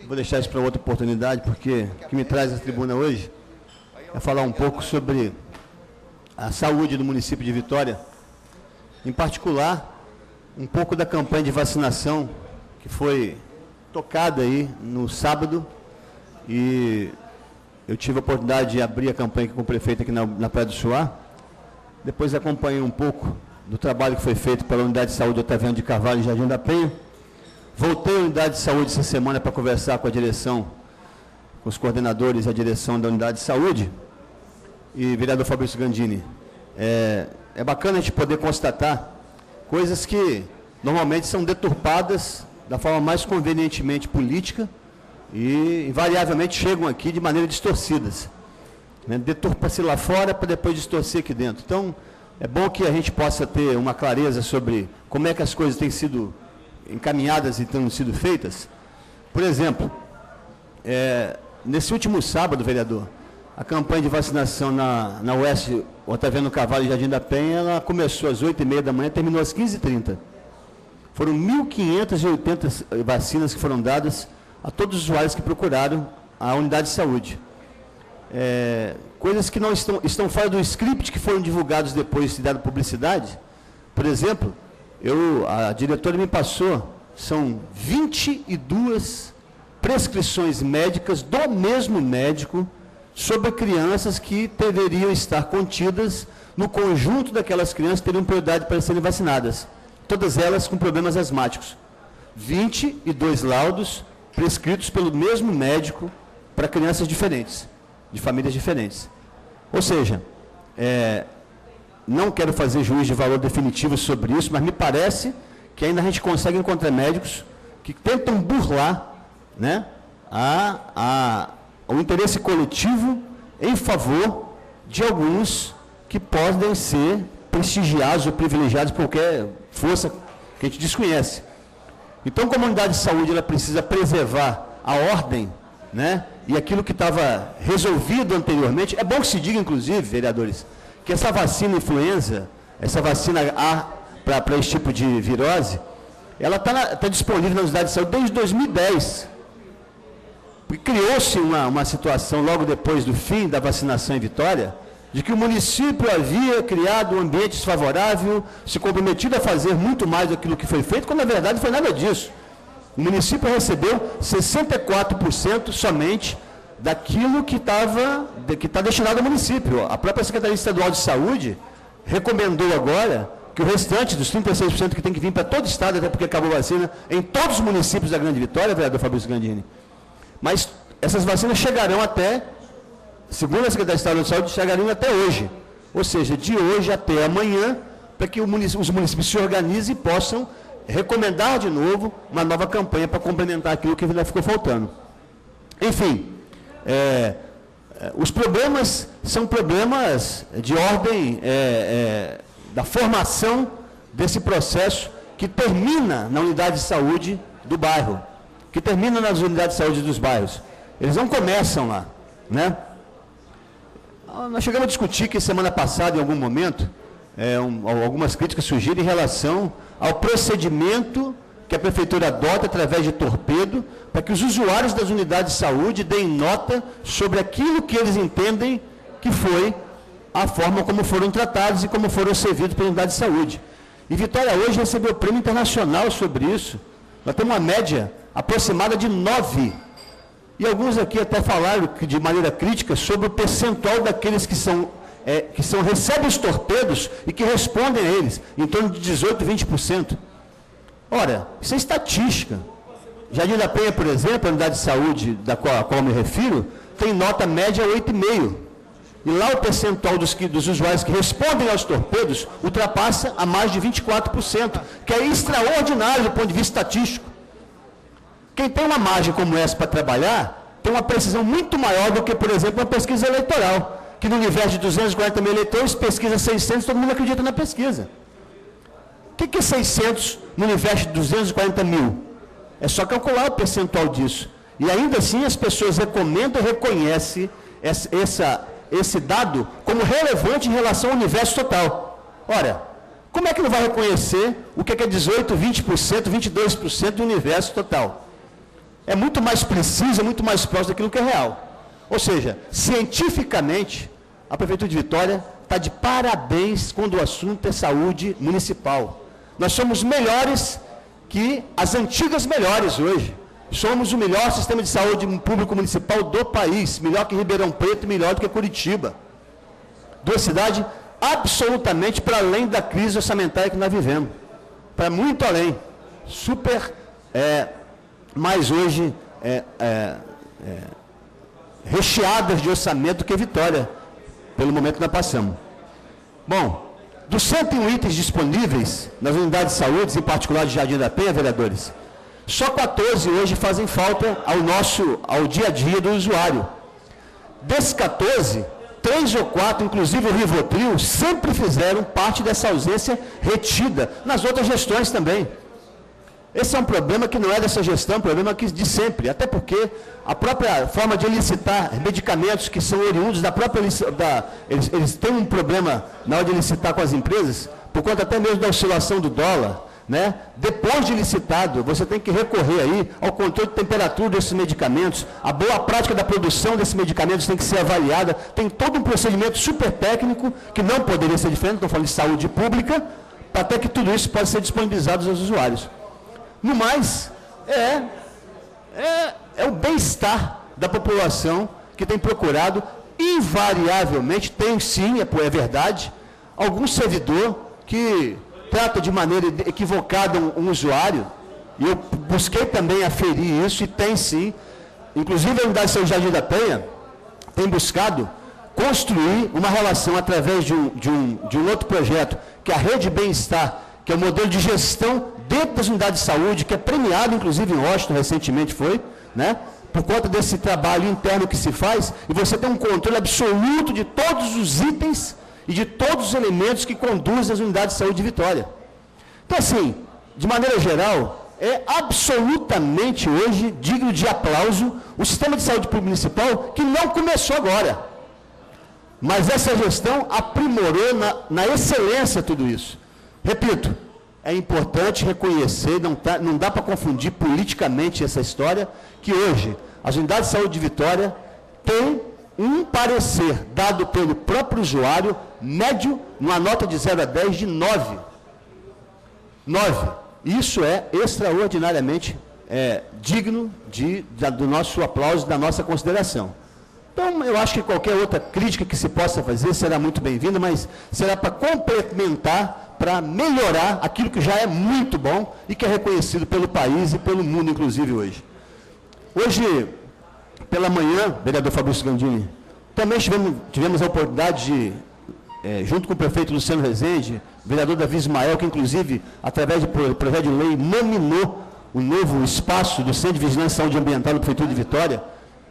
vou deixar isso para outra oportunidade, porque o que me traz à tribuna hoje é falar um pouco sobre a saúde do município de Vitória, em particular, um pouco da campanha de vacinação que foi tocada aí no sábado, e eu tive a oportunidade de abrir a campanha com o prefeito aqui na Praia do Suá. Depois acompanhei um pouco do trabalho que foi feito pela Unidade de Saúde Otaviano de Carvalho, em Jardim da Penha. Voltei à Unidade de Saúde essa semana para conversar com a direção, com os coordenadores e a direção da Unidade de Saúde. E, vereador Fabrício Gandini, é bacana a gente poder constatar coisas que normalmente são deturpadas da forma mais convenientemente política, e invariavelmente chegam aqui de maneira distorcidas, né? Deturpa-se lá fora para depois distorcer aqui dentro. Então, é bom que a gente possa ter uma clareza sobre como é que as coisas têm sido encaminhadas e têm sido feitas. Por exemplo, nesse último sábado, vereador, a campanha de vacinação na UES Otaviano Carvalho e Jardim da Penha, ela começou às 8h30 da manhã, terminou às 15h30. Foram 1.580 vacinas que foram dadas a todos os usuários que procuraram a unidade de saúde. Coisas que não estão fora do script, que foram divulgados depois de dada publicidade. Por exemplo, a diretora me passou, são 22 prescrições médicas do mesmo médico sobre crianças que deveriam estar contidas no conjunto daquelas crianças que teriam prioridade para serem vacinadas. Todas elas com problemas asmáticos. 22 laudos prescritos pelo mesmo médico para crianças diferentes, de famílias diferentes. Ou seja, não quero fazer juízo de valor definitivo sobre isso, mas me parece que ainda a gente consegue encontrar médicos que tentam burlar, né, o interesse coletivo em favor de alguns que podem ser prestigiados ou privilegiados por qualquer força que a gente desconhece. Então, como a unidade de saúde ela precisa preservar a ordem, né, e aquilo que estava resolvido anteriormente, é bom que se diga, inclusive, vereadores, que essa vacina influenza, essa vacina A para esse tipo de virose, ela está disponível na unidade de saúde desde 2010. Criou-se uma situação, logo depois do fim da vacinação em Vitória, de que o município havia criado um ambiente desfavorável, se comprometido a fazer muito mais daquilo que foi feito, quando na verdade não foi nada disso. O município recebeu 64% somente daquilo que está destinado ao município. A própria Secretaria Estadual de Saúde recomendou agora que o restante dos 36% que tem que vir para todo o estado, até porque acabou a vacina, em todos os municípios da Grande Vitória, vereador Fabrício Gandini. Mas essas vacinas chegarão até, segundo a Secretaria Estadual de Saúde, chegarão até hoje. Ou seja, de hoje até amanhã, para que os municípios se organizem e possam recomendar de novo uma nova campanha para complementar aquilo que ainda ficou faltando. Enfim, os problemas são problemas de ordem da formação desse processo que termina na unidade de saúde do bairro, que termina nas unidades de saúde dos bairros. Eles não começam lá, né? Nós chegamos a discutir que semana passada, em algum momento, algumas críticas surgiram em relação ao procedimento que a Prefeitura adota através de torpedo, para que os usuários das unidades de saúde deem nota sobre aquilo que eles entendem que foi a forma como foram tratados e como foram servidos pela unidade de saúde. E Vitória hoje recebeu o prêmio internacional sobre isso. Nós temos uma média aproximada de 9. E alguns aqui até falaram de maneira crítica sobre o percentual daqueles que recebem os torpedos e que respondem a eles, em torno de 18%, 20%. Ora, isso é estatística. Jardim da Penha, por exemplo, a unidade de saúde a qual me refiro, tem nota média 8,5%. E lá o percentual dos usuários que respondem aos torpedos ultrapassa a mais de 24%, que é extraordinário do ponto de vista estatístico. Quem tem uma margem como essa para trabalhar, tem uma precisão muito maior do que, por exemplo, uma pesquisa eleitoral, que no universo de 240 mil eleitores, pesquisa 600, todo mundo acredita na pesquisa. O que é 600 no universo de 240 mil? É só calcular o percentual disso. E ainda assim as pessoas recomendam e reconhecem esse dado como relevante em relação ao universo total. Ora, como é que não vai reconhecer o que é 18%, 20%, 22% do universo total? É muito mais preciso, é muito mais próximo daquilo que é real. Ou seja, cientificamente, a Prefeitura de Vitória está de parabéns quando o assunto é saúde municipal. Nós somos melhores que as antigas melhores hoje. Somos o melhor sistema de saúde público municipal do país, melhor que Ribeirão Preto e melhor do que Curitiba. Duas cidades absolutamente para além da crise orçamentária que nós vivemos. Para muito além. Super, mais hoje, recheadas de orçamento que Vitória, pelo momento que nós passamos. Bom, dos 101 itens disponíveis nas unidades de saúde, em particular de Jardim da Penha, vereadores, só 14 hoje fazem falta ao dia a dia do usuário. Desses 14, 3 ou 4, inclusive o Rivotril, sempre fizeram parte dessa ausência retida, nas outras gestões também. Esse é um problema que não é dessa gestão, é um problema de sempre, até porque a própria forma de licitar medicamentos que são oriundos da própria... Eles têm um problema na hora de licitar com as empresas, por conta até mesmo da oscilação do dólar, né? Depois de licitado, você tem que recorrer aí ao controle de temperatura desses medicamentos, a boa prática da produção desses medicamentos tem que ser avaliada, tem todo um procedimento super técnico, que não poderia ser diferente, estou falando de saúde pública, até que tudo isso possa ser disponibilizado aos usuários. No mais, é o bem-estar da população que tem procurado, invariavelmente, tem sim, é verdade, algum servidor que trata de maneira equivocada um usuário, e eu busquei também aferir isso, e tem sim, inclusive a unidade de saúde Jardim da Penha tem buscado construir uma relação através de um outro projeto, que é a Rede Bem-Estar, que é o modelo de gestão dentro das unidades de saúde, que é premiado, inclusive em Washington, recentemente foi, né? Por conta desse trabalho interno que se faz, e você tem um controle absoluto de todos os itens e de todos os elementos que conduzem as unidades de saúde de Vitória. Então, assim, de maneira geral, é absolutamente hoje digno de aplauso o sistema de saúde pública municipal, que não começou agora. Mas essa gestão aprimorou na excelência tudo isso. Repito, é importante reconhecer, não dá para confundir politicamente essa história, que hoje as unidades de saúde de Vitória têm um parecer dado pelo próprio usuário, médio, numa nota de 0 a 10 de 9. 9. Isso é extraordinariamente digno do nosso aplauso, da nossa consideração. Então, eu acho que qualquer outra crítica que se possa fazer será muito bem-vinda, mas será para complementar, para melhorar aquilo que já é muito bom e que é reconhecido pelo país e pelo mundo, inclusive, hoje. Hoje, pela manhã, vereador Fabrício Gandini, também tivemos a oportunidade de, junto com o prefeito Luciano Rezende, vereador Davi Ismael, que inclusive, através do projeto de lei, nominou o novo espaço do Centro de Vigilância e Saúde Ambiental da Prefeitura de Vitória,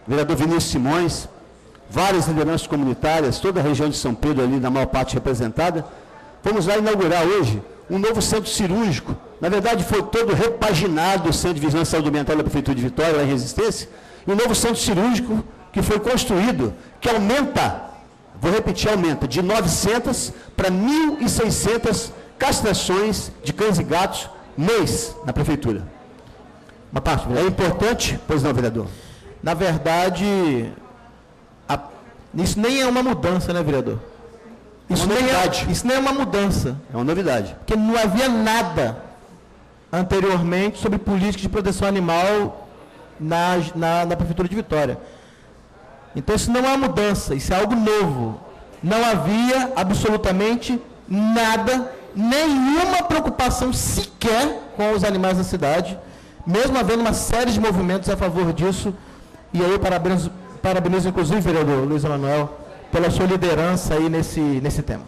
vereador Vinícius Simões, várias lideranças comunitárias, toda a região de São Pedro ali, na maior parte representada. Vamos lá inaugurar hoje um novo centro cirúrgico. Na verdade, foi todo repaginado o Centro de Vigilância e Saúde Ambiental da Prefeitura de Vitória, lá em Resistência, e um novo centro cirúrgico que foi construído, que aumenta, vou repetir, aumenta de 900 para 1.600 castrações de cães e gatos mês na Prefeitura. Uma parte, é importante? Pois não, vereador. Na verdade, isso nem é uma mudança, né, vereador? Isso nem é uma mudança. É uma novidade. Porque não havia nada anteriormente sobre política de proteção animal na Prefeitura de Vitória. Então, isso não é uma mudança, isso é algo novo. Não havia absolutamente nada, nenhuma preocupação sequer com os animais da cidade, mesmo havendo uma série de movimentos a favor disso. E aí eu parabenizo inclusive, vereador Luiz Emanuel, pela sua liderança aí nesse tema.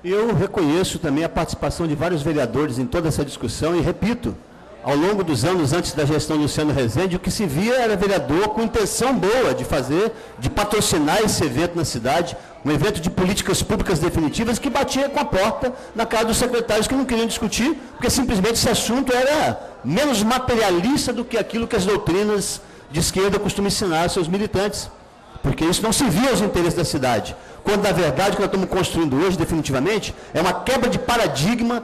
Eu reconheço também a participação de vários vereadores em toda essa discussão e repito, ao longo dos anos antes da gestão do Luciano Rezende, o que se via era vereador com intenção boa de patrocinar esse evento na cidade, um evento de políticas públicas definitivas que batia com a porta na cara dos secretários que não queriam discutir, porque simplesmente esse assunto era menos materialista do que aquilo que as doutrinas de esquerda costumam ensinar aos seus militantes, porque isso não se via aos interesses da cidade, quando na verdade o que nós estamos construindo hoje definitivamente é uma quebra de paradigma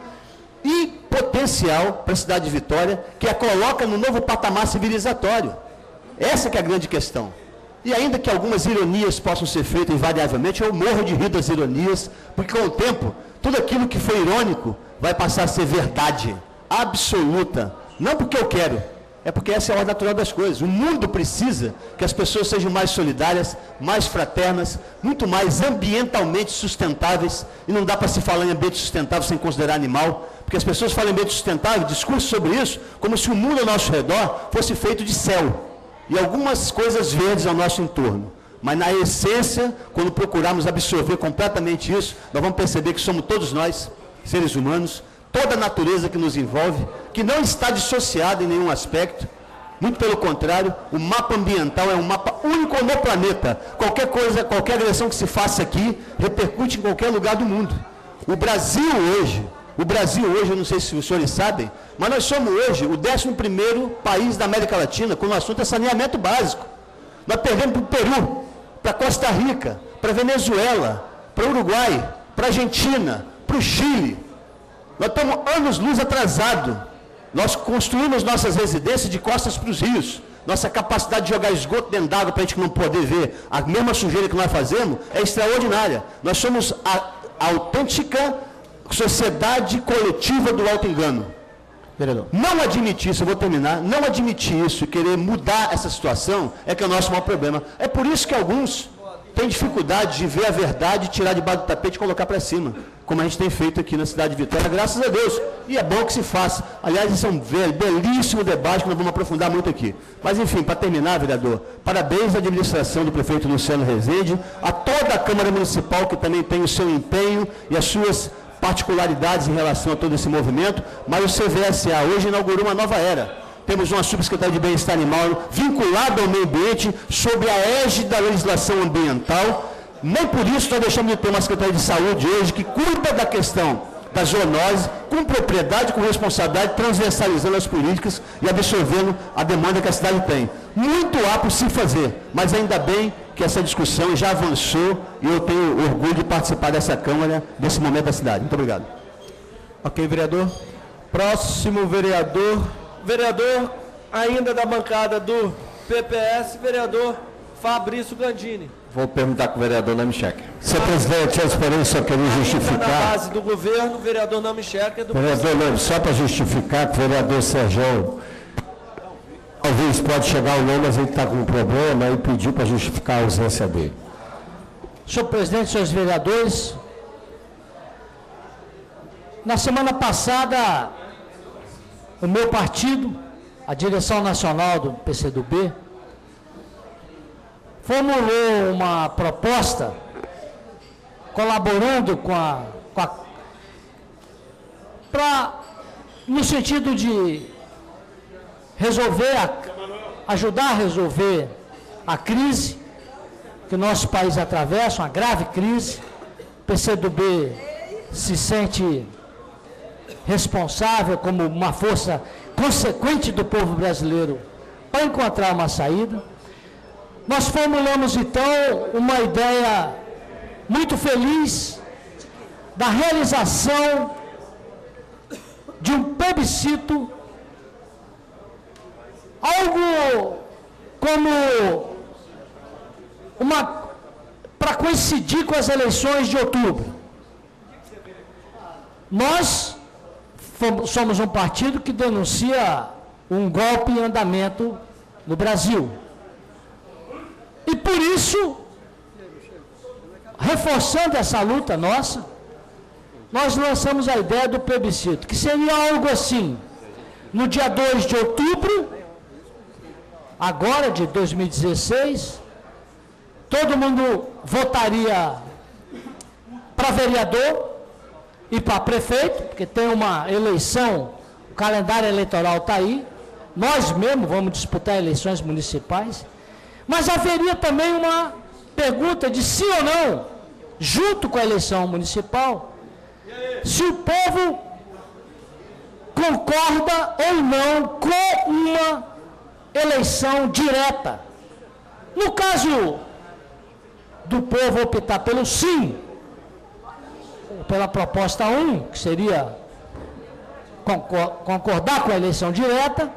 e potencial para a cidade de Vitória, que a coloca no novo patamar civilizatório. Essa que é a grande questão. E ainda que algumas ironias possam ser feitas invariavelmente, eu morro de rir das ironias, porque com o tempo, tudo aquilo que foi irônico vai passar a ser verdade absoluta. Não porque eu quero, é porque essa é a ordem natural das coisas. O mundo precisa que as pessoas sejam mais solidárias, mais fraternas, muito mais ambientalmente sustentáveis, e não dá para se falar em ambiente sustentável sem considerar animal, porque as pessoas falam em ambiente sustentável, discurso sobre isso, como se o mundo ao nosso redor fosse feito de céu, e algumas coisas verdes ao nosso entorno. Mas na essência, quando procurarmos absorver completamente isso, nós vamos perceber que somos todos nós, seres humanos, toda a natureza que nos envolve, que não está dissociada em nenhum aspecto, muito pelo contrário, o mapa ambiental é um mapa único no planeta. Qualquer coisa, qualquer agressão que se faça aqui, repercute em qualquer lugar do mundo. O Brasil hoje, eu não sei se os senhores sabem, mas nós somos hoje o 11º país da América Latina quando o assunto é saneamento básico. Nós perdemos para o Peru, para Costa Rica, para Venezuela, para Uruguai, para Argentina, para o Chile. Nós estamos anos-luz atrasados. Nós construímos nossas residências de costas para os rios. Nossa capacidade de jogar esgoto dentro d'água para a gente não poder ver a mesma sujeira que nós fazemos é extraordinária. Nós somos a autêntica sociedade coletiva do auto-engano. Vereador. Não admitir isso, eu vou terminar, não admitir isso e querer mudar essa situação é que é o nosso maior problema. É por isso que alguns têm dificuldade de ver a verdade, tirar debaixo do tapete e colocar para cima, como a gente tem feito aqui na cidade de Vitória, graças a Deus. E é bom que se faça. Aliás, esse é um belíssimo debate que nós vamos aprofundar muito aqui. Mas, enfim, para terminar, vereador, parabéns à administração do prefeito Luciano Rezende, a toda a Câmara Municipal que também tem o seu empenho e as suas particularidades em relação a todo esse movimento, mas o CVSA hoje inaugurou uma nova era. Temos uma subsecretaria de Bem-Estar Animal vinculada ao meio ambiente, sob a égide da legislação ambiental. Nem por isso nós deixamos de ter uma Secretaria de Saúde hoje que cuida da questão das zoonoses, com propriedade, com responsabilidade, transversalizando as políticas e absorvendo a demanda que a cidade tem. Muito há por se fazer, mas ainda bem que essa discussão já avançou e eu tenho orgulho de participar dessa Câmara, desse momento da cidade. Muito obrigado. Ok, vereador. Próximo vereador, ainda da bancada do PPS, vereador Fabrício Gandini. Vou perguntar com o vereador Namichek. Senhor presidente, antes porém só queria Na justificar. base do governo, vereador Namichek é do Vereador Leme, só para justificar que o vereador Sergião, talvez pode chegar o nome, mas ele está com um problema e pediu para justificar a ausência dele. Senhor presidente, senhores vereadores, na semana passada, o meu partido, a direção nacional do PCdoB, formulou uma proposta colaborando no sentido de ajudar a resolver a crise que o nosso país atravessa, uma grave crise. O PCdoB se sente responsável como uma força consequente do povo brasileiro para encontrar uma saída. Nós formulamos, então, uma ideia muito feliz da realização de um plebiscito, algo como para coincidir com as eleições de outubro. Nós somos um partido que denuncia um golpe em andamento no Brasil. E por isso, reforçando essa luta nossa, nós lançamos a ideia do plebiscito, que seria algo assim: no dia 2 de outubro, agora de 2016, todo mundo votaria para vereador e para prefeito, porque tem uma eleição, o calendário eleitoral está aí, nós mesmos vamos disputar eleições municipais, mas haveria também uma pergunta de sim ou não, junto com a eleição municipal, se o povo concorda ou não com uma eleição direta. No caso do povo optar pelo sim, pela proposta 1, que seria concordar com a eleição direta,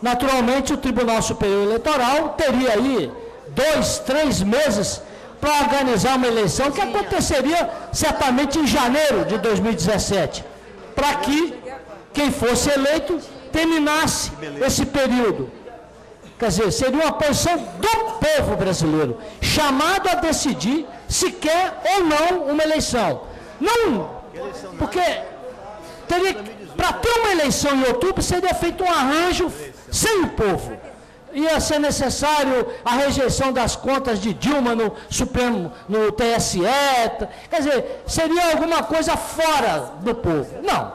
naturalmente o Tribunal Superior Eleitoral teria aí 2, 3 meses para organizar uma eleição que aconteceria certamente em janeiro de 2017, para que quem fosse eleito terminasse esse período. Quer dizer, seria uma posição do povo brasileiro, chamado a decidir se quer ou não uma eleição. Não, porque para ter uma eleição em outubro, seria feito um arranjo sem o povo. Ia ser necessário a rejeição das contas de Dilma no Supremo, no TSE, quer dizer, seria alguma coisa fora do povo. Não.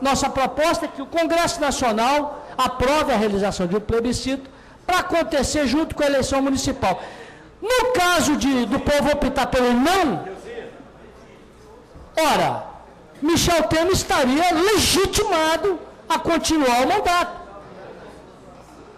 Nossa proposta é que o Congresso Nacional aprove a realização de um plebiscito para acontecer junto com a eleição municipal. No caso do povo optar pelo não, ora, Michel Temer estaria legitimado a continuar o mandato.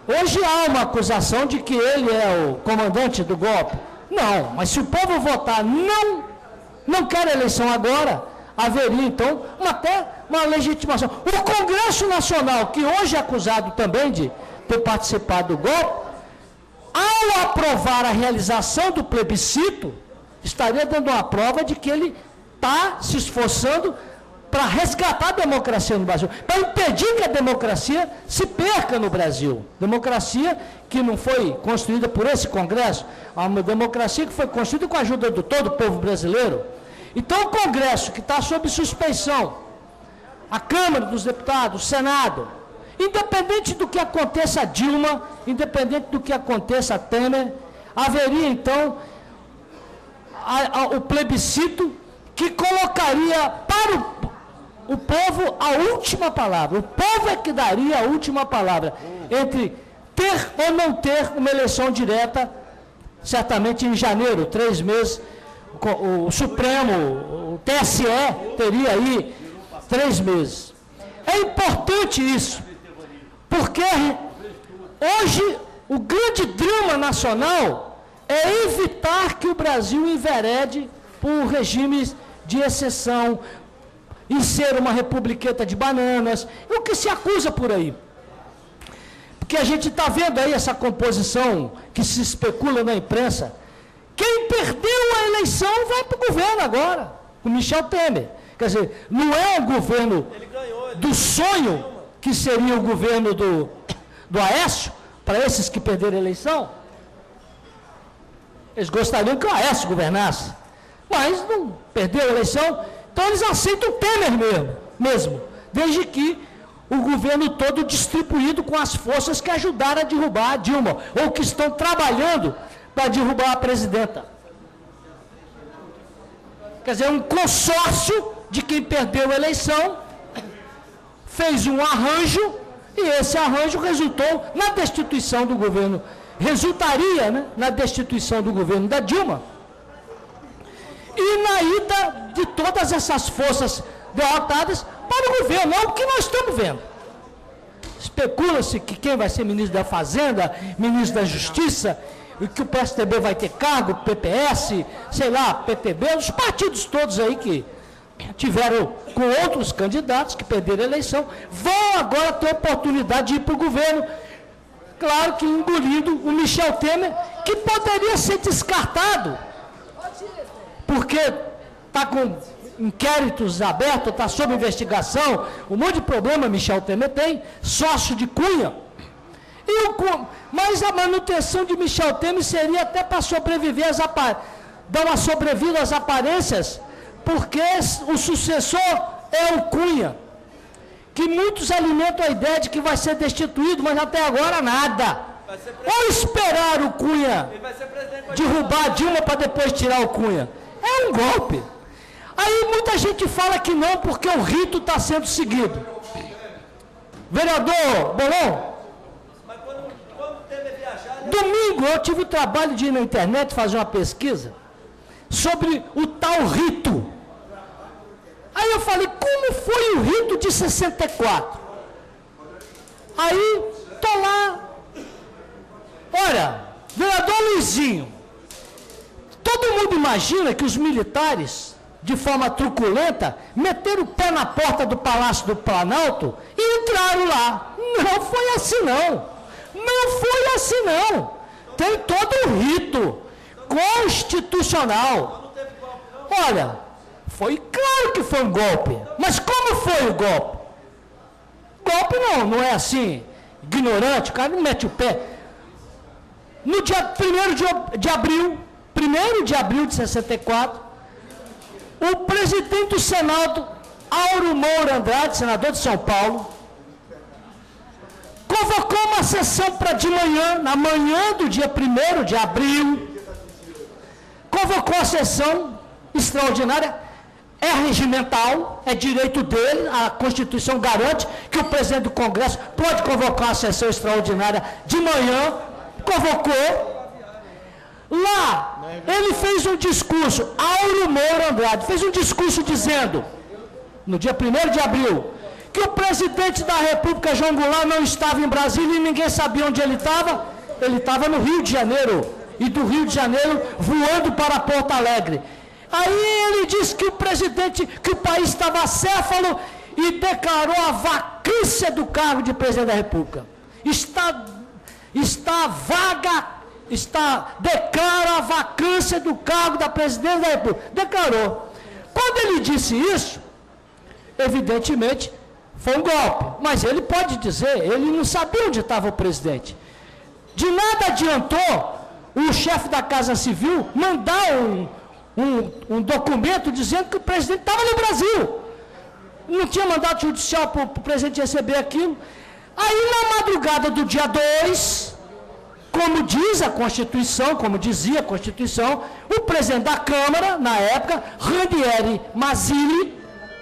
Hoje há uma acusação de que ele é o comandante do golpe. Não, mas se o povo votar não quer eleição agora, haveria então até uma legitimação. O Congresso Nacional, que hoje é acusado também de ter participado do golpe, ao aprovar a realização do plebiscito, estaria dando uma prova de que ele está se esforçando para resgatar a democracia no Brasil, para impedir que a democracia se perca no Brasil. Democracia que não foi construída por esse Congresso, uma democracia que foi construída com a ajuda de todo o povo brasileiro. Então, o Congresso, que está sob suspeição, a Câmara dos Deputados, o Senado, independente do que aconteça a Dilma, independente do que aconteça a Temer, haveria, então, o plebiscito que colocaria para o povo a última palavra. O povo é que daria a última palavra entre ter ou não ter uma eleição direta, certamente em janeiro, 3 meses, o Supremo, o TSE teria aí 3 meses. É importante isso, porque hoje o grande drama nacional é evitar que o Brasil enverede por regimes de exceção, em ser uma republiqueta de bananas, é o que se acusa por aí. Porque a gente está vendo aí essa composição que se especula na imprensa. Quem perdeu a eleição vai para o governo agora, o Michel Temer. Quer dizer, não é o governo do sonho, que seria o governo do Aécio, para esses que perderam a eleição. Eles gostariam que o Aécio governasse, mas não perdeu a eleição, então eles aceitam o Temer mesmo, desde que o governo todo distribuído com as forças que ajudaram a derrubar a Dilma, ou que estão trabalhando para derrubar a presidenta. Quer dizer, um consórcio de quem perdeu a eleição, fez um arranjo, e esse arranjo resultou na destituição do governo, resultaria, né, na destituição do governo da Dilma, e na ida de todas essas forças derrotadas para o governo. É o que nós estamos vendo. Especula-se que quem vai ser ministro da Fazenda, ministro da Justiça, e que o PSDB vai ter cargo, PPS, sei lá, PTB, os partidos todos aí que tiveram com outros candidatos que perderam a eleição, vão agora ter oportunidade de ir para o governo, claro que engolindo o Michel Temer, que poderia ser descartado, porque está com inquéritos abertos, está sob investigação, um monte de problema Michel Temer tem, sócio de Cunha. Mas a manutenção de Michel Temer seria até para sobreviver, dar uma sobrevida às aparências, porque o sucessor é o Cunha, que muitos alimentam a ideia de que vai ser destituído, mas até agora nada. Ou esperar o Cunha derrubar a Dilma para depois tirar o Cunha. É um golpe. Aí muita gente fala que não, porque o rito está sendo seguido. Vereador Bolon, domingo eu tive o trabalho de ir na internet fazer uma pesquisa sobre o tal rito. Aí eu falei, como foi o rito de 64? Aí, estou lá. Olha, vereador Luizinho, todo mundo imagina que os militares, de forma truculenta, meteram o pé na porta do Palácio do Planalto e entraram lá. Não foi assim, não. Não foi assim, não. Tem todo um rito constitucional. Olha, foi claro que foi um golpe. Mas como foi o golpe? Golpe não é assim, ignorante, o cara não mete o pé. No dia 1º de abril de 64, o presidente do Senado, Auro Moura Andrade, senador de São Paulo, convocou uma sessão para de manhã, na manhã do dia 1º de abril, convocou a sessão extraordinária, é regimental, é direito dele, a Constituição garante que o presidente do Congresso pode convocar uma sessão extraordinária de manhã, convocou. Lá, ele fez um discurso, Auro Moura Andrade, fez um discurso dizendo, no dia 1º de abril, que o presidente da República, João Goulart, não estava em Brasília e ninguém sabia onde ele estava no Rio de Janeiro, e do Rio de Janeiro voando para Porto Alegre. Aí ele disse que que o país estava acéfalo e declarou a vacância do cargo de presidente da República. Declara a vacância do cargo da presidência da República. Declarou. Quando ele disse isso, evidentemente, foi um golpe. Mas ele pode dizer, ele não sabia onde estava o presidente. De nada adiantou o chefe da Casa Civil mandar um documento dizendo que o presidente estava no Brasil. Não tinha mandato judicial para o presidente receber aquilo. Aí, na madrugada do dia 2, como diz a Constituição, como dizia a Constituição, o presidente da Câmara, na época, Ranieri Mazzilli,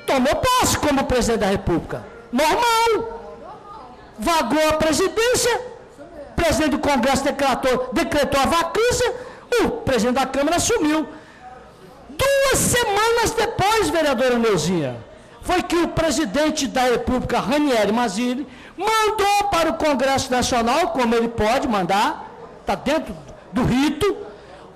tomou posse como presidente da República. Normal. Vagou a presidência, o presidente do Congresso decretou a vacância, o presidente da Câmara assumiu. 2 semanas depois, vereadora Neuzinha, foi que o presidente da República, Ranieri Mazzilli, mandou para o Congresso Nacional, como ele pode mandar, está dentro do rito,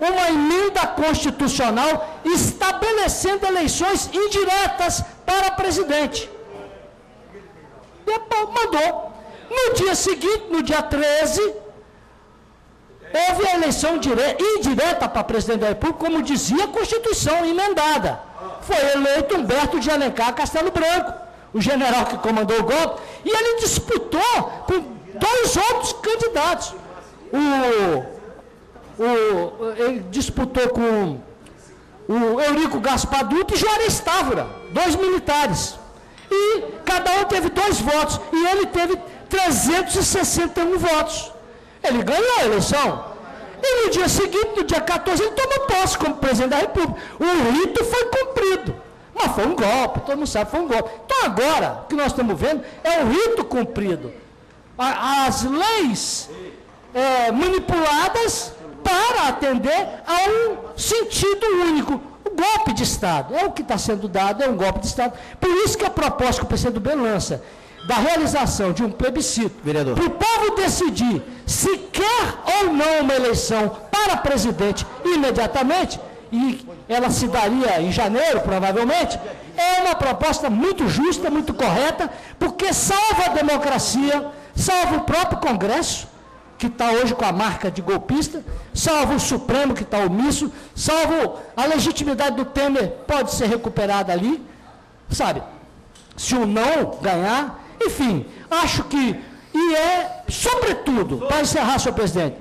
uma emenda constitucional estabelecendo eleições indiretas para presidente. Depois mandou. No dia seguinte, no dia 13, houve a eleição indireta para presidente da República, como dizia a Constituição emendada. Foi eleito Humberto de Alencar Castelo Branco, o general que comandou o golpe, e ele disputou com 2 outros candidatos. Ele disputou com o Eurico Gaspar Dutra e Juarez Távora, 2 militares. E cada um teve 2 votos, e ele teve 361 votos. Ele ganhou a eleição. E no dia seguinte, no dia 14, ele tomou posse como presidente da República. O rito foi cumprido. Mas foi um golpe, todo mundo sabe que foi um golpe. Então agora, o que nós estamos vendo é o rito cumprido. As leis manipuladas para atender a um sentido único. O golpe de Estado. É o que está sendo dado, é um golpe de Estado. Por isso que a proposta que o PCdoB lança da realização de um plebiscito para o povo decidir se quer ou não uma eleição para presidente imediatamente, e ela se daria em janeiro, provavelmente, é uma proposta muito justa, muito correta, porque salva a democracia, salva o próprio Congresso, que está hoje com a marca de golpista, salva o Supremo, que está omisso, salva a legitimidade do Temer, pode ser recuperada ali, sabe? Se o não ganhar, enfim, acho que, sobretudo, para encerrar, senhor presidente,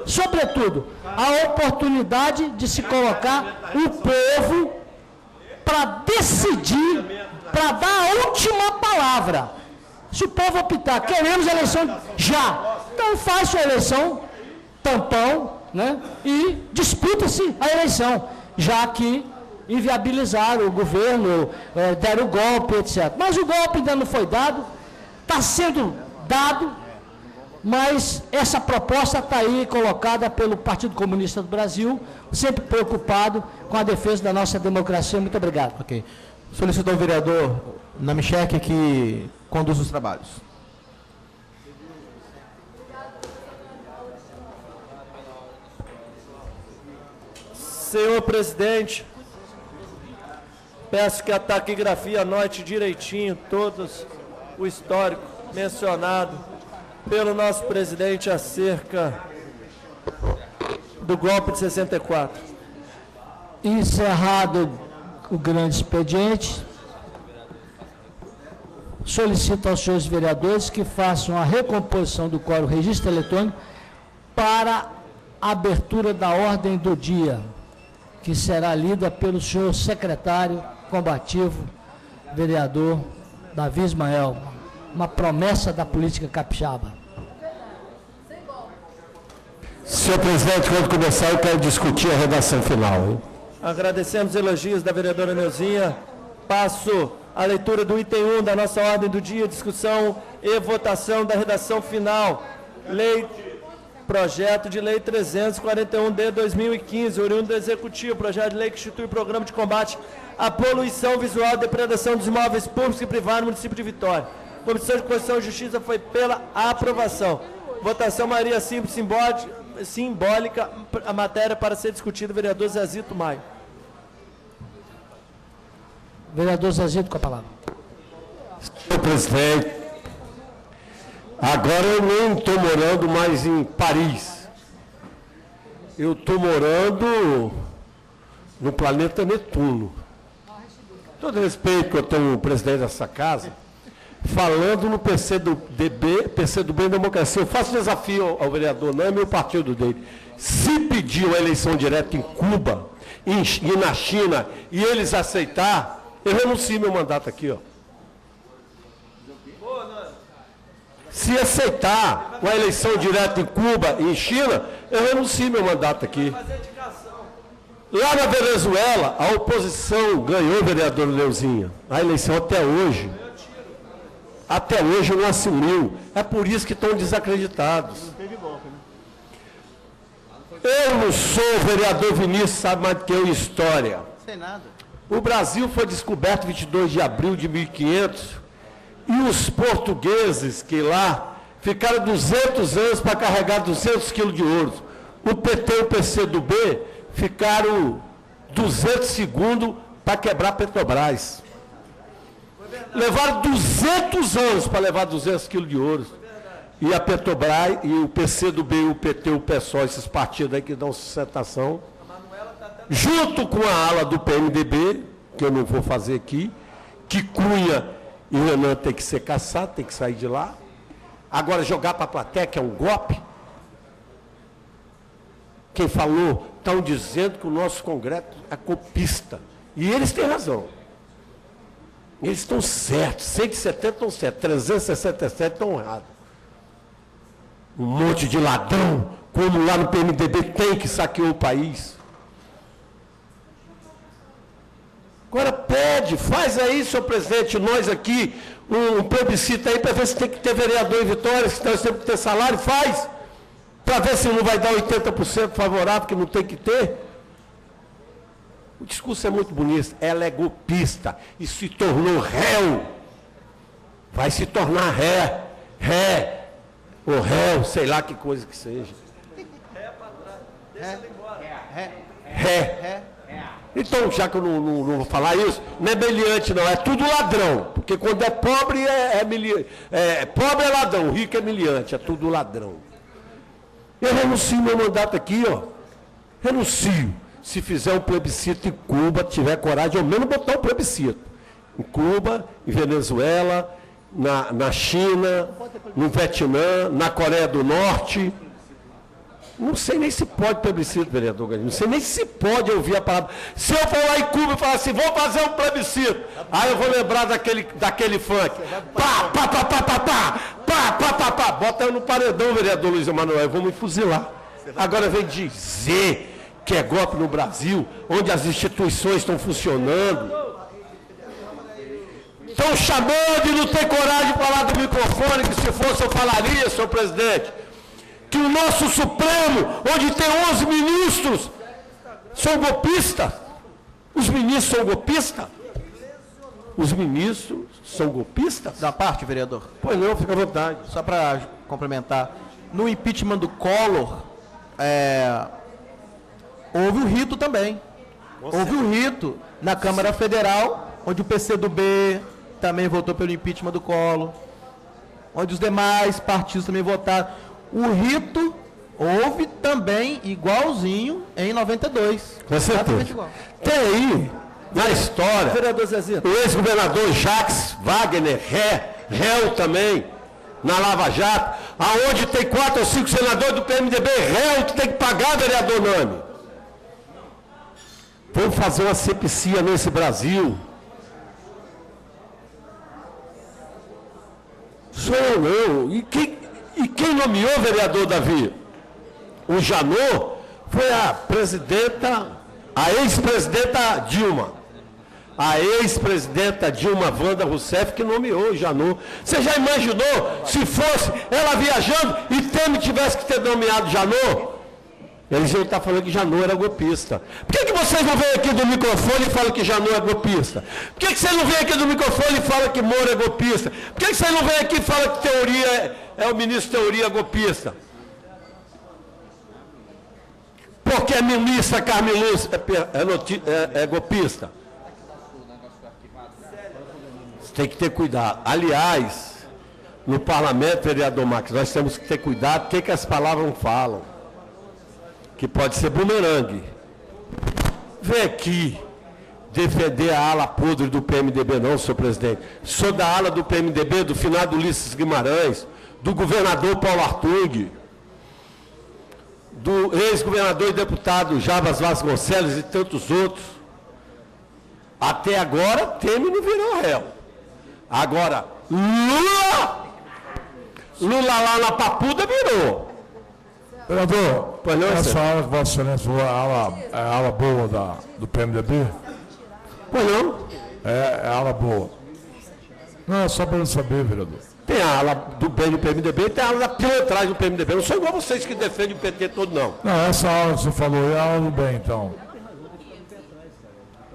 sobretudo, a oportunidade de se colocar o povo para decidir, para dar a última palavra. Se o povo optar, queremos eleição já, então faz sua eleição, tampão, né, e disputa-se a eleição, já que inviabilizaram o governo, deram o golpe, etc. Mas o golpe ainda não foi dado, está sendo dado, mas essa proposta está aí colocada pelo Partido Comunista do Brasil, sempre preocupado com a defesa da nossa democracia. Muito obrigado. Ok. Solicito ao vereador Namichek que conduza os trabalhos. Senhor presidente, peço que a taquigrafia anote direitinho todos o histórico mencionado pelo nosso presidente acerca do golpe de 64. Encerrado o grande expediente, solicito aos senhores vereadores que façam a recomposição do quórum registro eletrônico para a abertura da ordem do dia, que será lida pelo senhor secretário combativo, vereador Davi Ismael, uma promessa da política capixaba. Senhor presidente, quando começar, eu quero discutir a redação final. Hein? Agradecemos elogios da vereadora Neuzinha. Passo a leitura do item 1 da nossa ordem do dia, discussão e votação da redação final. Projeto de Lei 341/2015, oriundo do Executivo, projeto de lei que institui o Programa de Combate à Poluição Visual e Depredação dos Imóveis Públicos e Privados no município de Vitória. Comissão de Constituição e Justiça foi pela aprovação. Votação maioria simples, simbólica, a matéria para ser discutida, vereador Zezito Maio. Vereador Zezito, com a palavra. Senhor presidente, agora eu nem estou morando mais em Paris. Eu estou morando no planeta Netuno. Todo respeito que eu tenho o presidente dessa casa, falando no PCdoB Democracia, eu faço desafio ao vereador Nami e ao partido dele. Se pediu a eleição direta em Cuba e na China e eles aceitar, eu renuncio meu mandato aqui, ó. Se aceitar uma eleição direta em Cuba e em China, eu renuncio meu mandato aqui. Lá na Venezuela, a oposição ganhou, vereador Leuzinha, a eleição até hoje. Até hoje não assumiu. É por isso que estão desacreditados. Eu não sou vereador Vinícius, sabe mais do que eu em história. Sem nada. O Brasil foi descoberto 22 de abril de 1500 e os portugueses que lá ficaram 200 anos para carregar 200 quilos de ouro. O PT e o PCdoB ficaram 200 segundos para quebrar a Petrobras. Levaram 200 anos para levar 200 quilos de ouro. E a Petrobras, e o PCdoB, o PT, o PSOL, esses partidos aí que dão sustentação, junto com a ala do PMDB, que eu não vou fazer aqui, que Cunha e Renan tem que ser caçado, tem que sair de lá. Agora jogar para a plateia, que é um golpe. Quem falou, estão dizendo que o nosso Congresso é copista. E eles têm razão. Eles estão certos, 170 estão certos, 367 estão errados. Um monte de ladrão, como lá no PMDB tem, que saqueou o país. Agora pede, faz aí, senhor presidente, nós aqui, um plebiscito aí para ver se tem que ter vereador em Vitória, se nós temos que ter salário, faz. Para ver se não vai dar 80% favorável, que não tem que ter. O discurso é muito bonito, ela é golpista e se tornou réu. Vai se tornar ré, ou réu, sei lá que coisa que seja. Ré para trás, deixa ela embora. Ré. Então, já que eu não vou falar isso, não é meliante não, é tudo ladrão. Porque quando é pobre, pobre é ladrão, rico é meliante, é tudo ladrão. Eu renuncio meu mandato aqui, ó. Renuncio. Se fizer um plebiscito em Cuba, tiver coragem, ao menos botar um plebiscito. Em Cuba, em Venezuela, na China, no Vietnã, na Coreia do Norte. Não sei nem se pode plebiscito, vereador Gani. Não sei nem se pode ouvir a palavra. Se eu for lá em Cuba e falar assim, vou fazer um plebiscito, aí eu vou lembrar daquele funk. Pá, pá, pá, pá, pá, pá, pá, pá, pá, pá. Bota eu no paredão, vereador Luiz Emanuel, eu vou me fuzilar. Agora vem dizer que é golpe no Brasil, onde as instituições estão funcionando. Estão chamando e não tem coragem de falar do microfone, que se fosse eu falaria, senhor presidente. Que o nosso Supremo, onde tem 11 ministros, são golpistas. Os ministros são golpistas? Os ministros são golpistas? Da parte, vereador. Pois não, fica à vontade. Só para complementar. No impeachment do Collor, houve o rito também. Houve o rito na Câmara Federal, onde o PCdoB também votou pelo impeachment do Collor, onde os demais partidos também votaram. O rito houve também igualzinho em 92. Com certeza. Tem aí, na história, o ex-governador Jacques Wagner, réu também, na Lava Jato, aonde tem 4 ou 5 senadores do PMDB, réu, tu tem que pagar, vereador Nani. Vamos fazer uma sepsia nesse Brasil. Sou eu não. E quem nomeou o vereador Davi? O Janot foi a ex-presidenta Dilma. A ex-presidenta Dilma Wanda Rousseff que nomeou o Janot. Você já imaginou se fosse ela viajando e Temer tivesse que ter nomeado Janot? Eles iam estar falando que Janot era golpista. Por que vocês não vêm aqui do microfone e falam que Janot é golpista? Por que vocês não vêm aqui do microfone e falam que Moro é golpista? Por que vocês não vêm aqui e falam que Teoria é o ministro Teoria golpista? Porque a ministra Carmen Lúcia é golpista? Você tem que ter cuidado. Aliás, no parlamento, vereador Max, nós temos que ter cuidado com o que as palavras não falam. Que pode ser bumerangue. Vem aqui defender a ala podre do PMDB, não, senhor presidente. Sou da ala do PMDB, do finado Ulisses Guimarães, do governador Paulo Artung, do ex-governador e deputado Jarbas Vasconcelos e tantos outros. Até agora, Temer não virou réu. Agora, Lula lá na Papuda virou. Vereador, essa ala que Vossa Excelência falou, é a ala boa do PMDB? Pois não? É a ala boa. Não, é só para eu saber, vereador. Tem a ala do bem do PMDB e tem a ala da pilantragem do PMDB. Não sou igual vocês que defendem o PT todo, não. Não, essa ala que você falou é a ala do bem, então.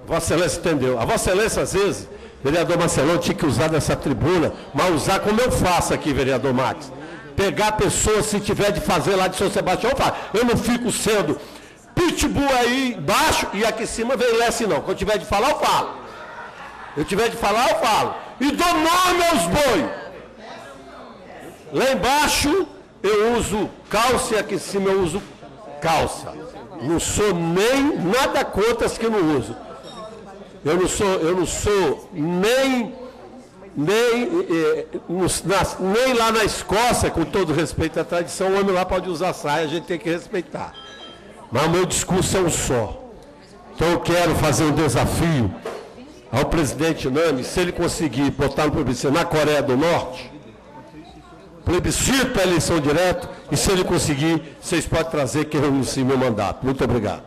Vossa Excelência entendeu. A Vossa Excelência, às vezes, vereador Marcelão tinha que usar dessa tribuna, mas usar como eu faço aqui, vereador Max. Pegar a pessoa, se tiver de fazer lá de São Sebastião, eu faço. Eu não fico sendo pitbull aí embaixo e aqui em cima vem lesse, não. Quando tiver de falar, eu falo. Eu tiver de falar, eu falo. E dou nome aos boi. Lá embaixo, eu uso calça e aqui em cima eu uso calça. Não sou nem nada contra as que não uso. Eu não sou nem lá na Escócia, com todo respeito à tradição, o homem lá pode usar saia, a gente tem que respeitar. Mas o meu discurso é um só. Então eu quero fazer um desafio ao presidente Nani, se ele conseguir botar no plebiscito na Coreia do Norte, plebiscito a eleição direta, e se ele conseguir, vocês podem trazer que eu renuncie meu mandato. Muito obrigado.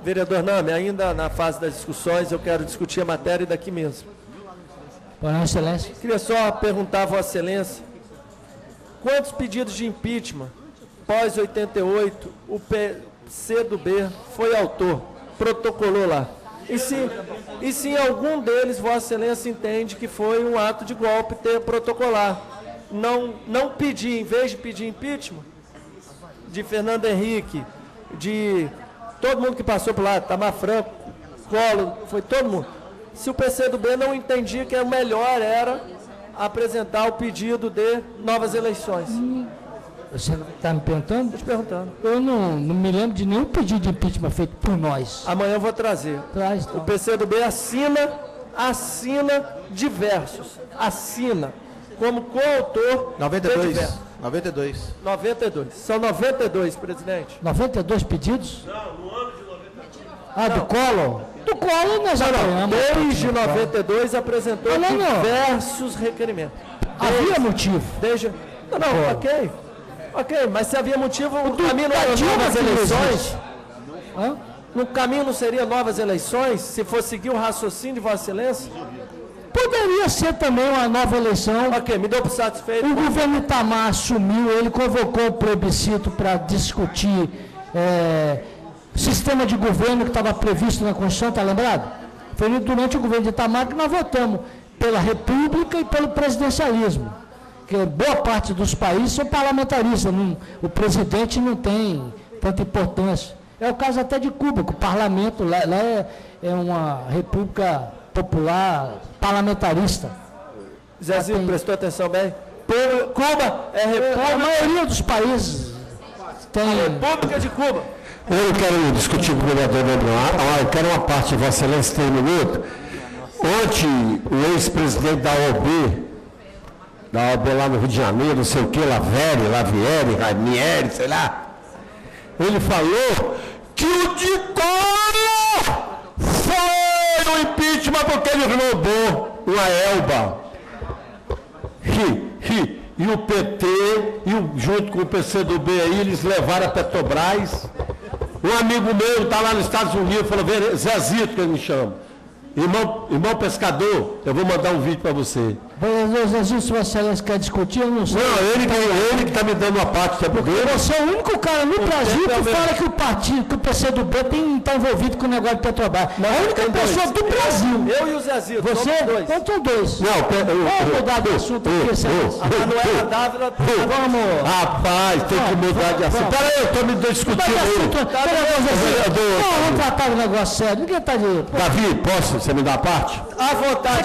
Vereador Nami, ainda na fase das discussões, eu quero discutir a matéria daqui mesmo. Vossa Excelência. Queria só perguntar a Vossa Excelência, quantos pedidos de impeachment, pós 88, o PCdoB foi autor, protocolou lá? E se em algum deles Vossa Excelência entende que foi um ato de golpe ter protocolar, não pedir, em vez de pedir impeachment, de Fernando Henrique, de todo mundo que passou por lá, Tamar Franco, Collor, foi todo mundo. Se o PCdoB não entendia que o melhor era apresentar o pedido de novas eleições. Você está me perguntando? Estou te perguntando. Eu não me lembro de nenhum pedido de impeachment feito por nós. Amanhã eu vou trazer. Traz, então. O PCdoB assina diversos. Assina como coautor. 92. 92. São 92, presidente. 92 pedidos? Não, no ano de 92. Do Collor? Do Collor nós apoiamos. Desde 92 apresentou diversos requerimentos. Havia motivo. Ok, mas se havia motivo, o caminho não era novas eleições? No caminho não seria novas eleições, se for seguir o raciocínio de Vossa Excelência? Poderia ser também uma nova eleição. Ok, me dou por satisfeito. O governo Itamar assumiu, ele convocou o plebiscito para discutir sistema de governo que estava previsto na Constituição, está lembrado? Foi durante o governo de Itamar que nós votamos pela República e pelo presidencialismo. Que boa parte dos países são parlamentaristas, o presidente não tem tanta importância. É o caso até de Cuba, que o parlamento lá é uma república popular parlamentarista. Zezinho, prestou atenção bem? Cuba é república. A maioria dos países tem. A República de Cuba. Eu não quero discutir com o vereador Lebrão. Eu quero uma parte de Vossa Excelência, tem um minuto. Ontem, o ex-presidente da OAB lá no Rio de Janeiro, não sei o que, Lavieri, Rainieri, sei lá, ele falou que o de Collor foi o impeachment porque ele roubou uma Elba. E o PT, junto com o PCdoB aí, eles levaram a Petrobras. Um amigo meu está lá nos Estados Unidos, falou, Zezito, que ele me chama. Irmão pescador, eu vou mandar um vídeo para você. Vereador Zezinho, se Vossa Excelência quer discutir, eu não sei. Não, ele que está me dando uma parte. Porque você é o único cara no Brasil que fala que o partido, que o PCdoB está envolvido com o negócio de Petrobras. A única pessoa do Brasil. Eu e o Zezinho, você? Então dois. Não, vamos mudar de assunto aqui, Excelência. A Manuela Dávila. Vamos. Rapaz, tem que mudar de assunto. Peraí, eu estou me discutindo. Vamos tratar do negócio sério. Ninguém está de. Davi, posso? Você me dá a parte? À vontade,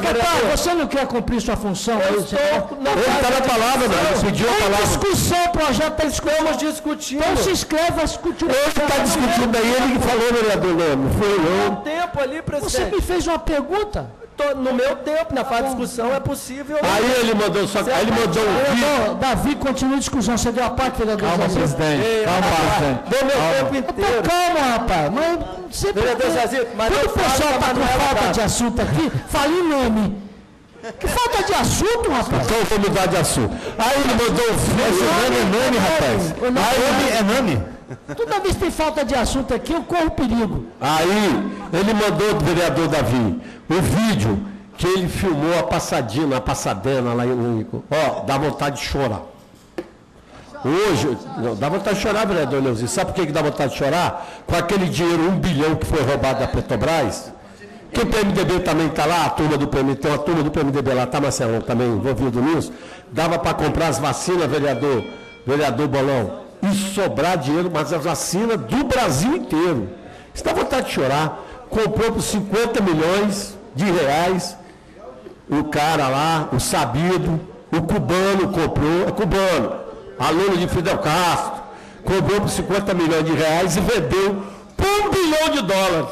você não quer cumprir sua função aí? Ele está na palavra, não. Ele pediu a palavra. Discussão, projeto está Estamos discutindo. Então se inscreve, vai discutir. Ele está discutindo aí, ele que falou, vereador Leme. Foi eu. Tempo ali, presidente. Você me fez uma pergunta? No meu tempo, na fase de discussão, é possível. Aí ele mandou um vídeo. Davi, continua a discussão. Você deu a parte, vereador? Calma, presidente. Calma, presidente. Deu meu tempo inteiro. Calma, rapaz. Mas sempre. Vereador Zezito, mas quando o pessoal está com falta de assunto aqui, fala em nome. Que falta de assunto, rapaz. Então eu vou mudar de assunto. Aí ele mandou um vídeo. Rapaz. É nome? Toda vez que tem falta de assunto aqui, eu corro perigo. Aí ele mandou do vereador Davi o vídeo que ele filmou a passadena lá em Único. Ó, dá vontade de chorar. Hoje, não, dá vontade de chorar, vereador Neuzinho. Sabe por que dá vontade de chorar? Com aquele dinheiro, 1 bilhão que foi roubado da Petrobras, que o PMDB também está lá, a turma do PMDB, tem uma turma do PMDB lá, tá, Marcelo, também envolvido nisso, dava para comprar as vacinas, vereador Bolão, e sobrar dinheiro, mas as vacinas do Brasil inteiro. Você dá vontade de chorar. Comprou por 50 milhões de reais, o cara lá, o sabido, o cubano comprou, é cubano, aluno de Fidel Castro, comprou por 50 milhões de reais e vendeu por $1 bilhão.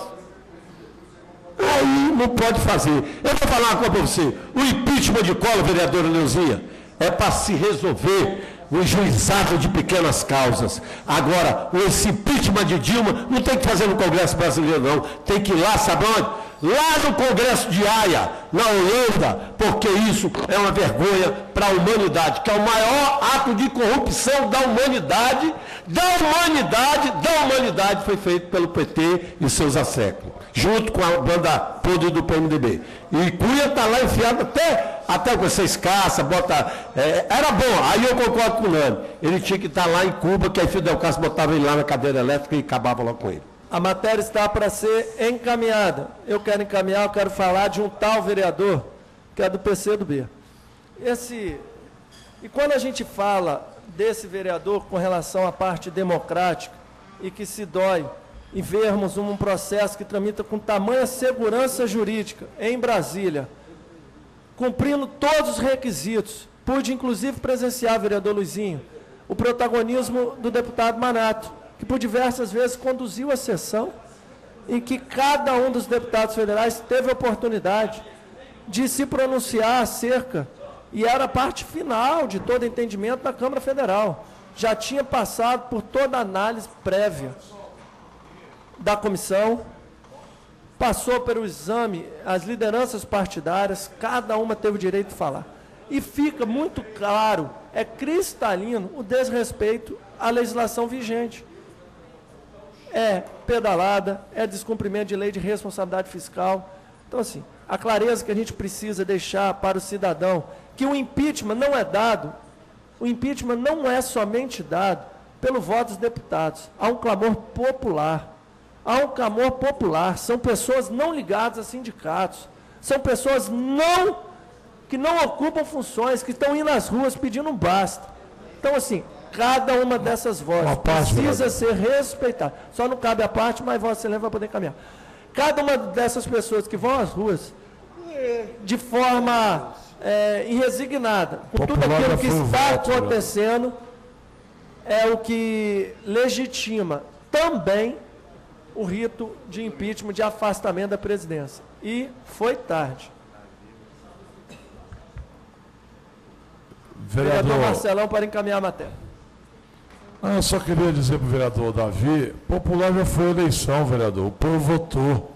Aí não pode fazer. Eu vou falar uma coisa para você. O impeachment de Collor, vereadora Neuzinha, é para se resolver o juizado de pequenas causas. Agora, esse impeachment de Dilma não tem que fazer no Congresso brasileiro, não. Tem que ir lá, sabe onde? Lá no Congresso de Haia, na Holanda, porque isso é uma vergonha para a humanidade, que é o maior ato de corrupção da humanidade, foi feito pelo PT e seus asséculos, junto com a banda podre do PMDB. E Cunha está lá enfiado até com essa escassa, era bom, aí eu concordo com o Nani. Ele tinha que estar lá em Cuba, que aí Fidel Castro botava ele lá na cadeira elétrica e acabava lá com ele. A matéria está para ser encaminhada. Eu quero encaminhar, eu quero falar de um tal vereador, que é do PCdoB. E quando a gente fala desse vereador com relação à parte democrática, e que se dói em vermos um processo que tramita com tamanha segurança jurídica em Brasília, cumprindo todos os requisitos, pude inclusive presenciar, vereador Luizinho, o protagonismo do deputado Manato, que por diversas vezes conduziu a sessão em que cada um dos deputados federais teve a oportunidade de se pronunciar acerca, e era a parte final de todo entendimento da Câmara Federal. Já tinha passado por toda a análise prévia da comissão, passou pelo exame, as lideranças partidárias, cada uma teve o direito de falar. E fica muito claro, é cristalino, o desrespeito à legislação vigente. É pedalada, é descumprimento de lei de responsabilidade fiscal. Então, assim, a clareza que a gente precisa deixar para o cidadão, que o impeachment não é dado, o impeachment não é somente dado pelo voto dos deputados. Há um clamor popular. São pessoas não ligadas a sindicatos, são pessoas que não ocupam funções, que estão indo às ruas pedindo um basta. Então, assim, cada uma dessas vozes precisa ser respeitada. Só não cabe a parte, mas Vossa Excelência vai poder caminhar. Cada uma dessas pessoas que vão às ruas, de forma irresignada, com tudo aquilo que está acontecendo, é o que legitima também o rito de impeachment, de afastamento da presidência. E foi tarde. Vereador Marcelão, para encaminhar a matéria. Eu só queria dizer para o vereador Davi, popular já foi a eleição, vereador, o povo votou.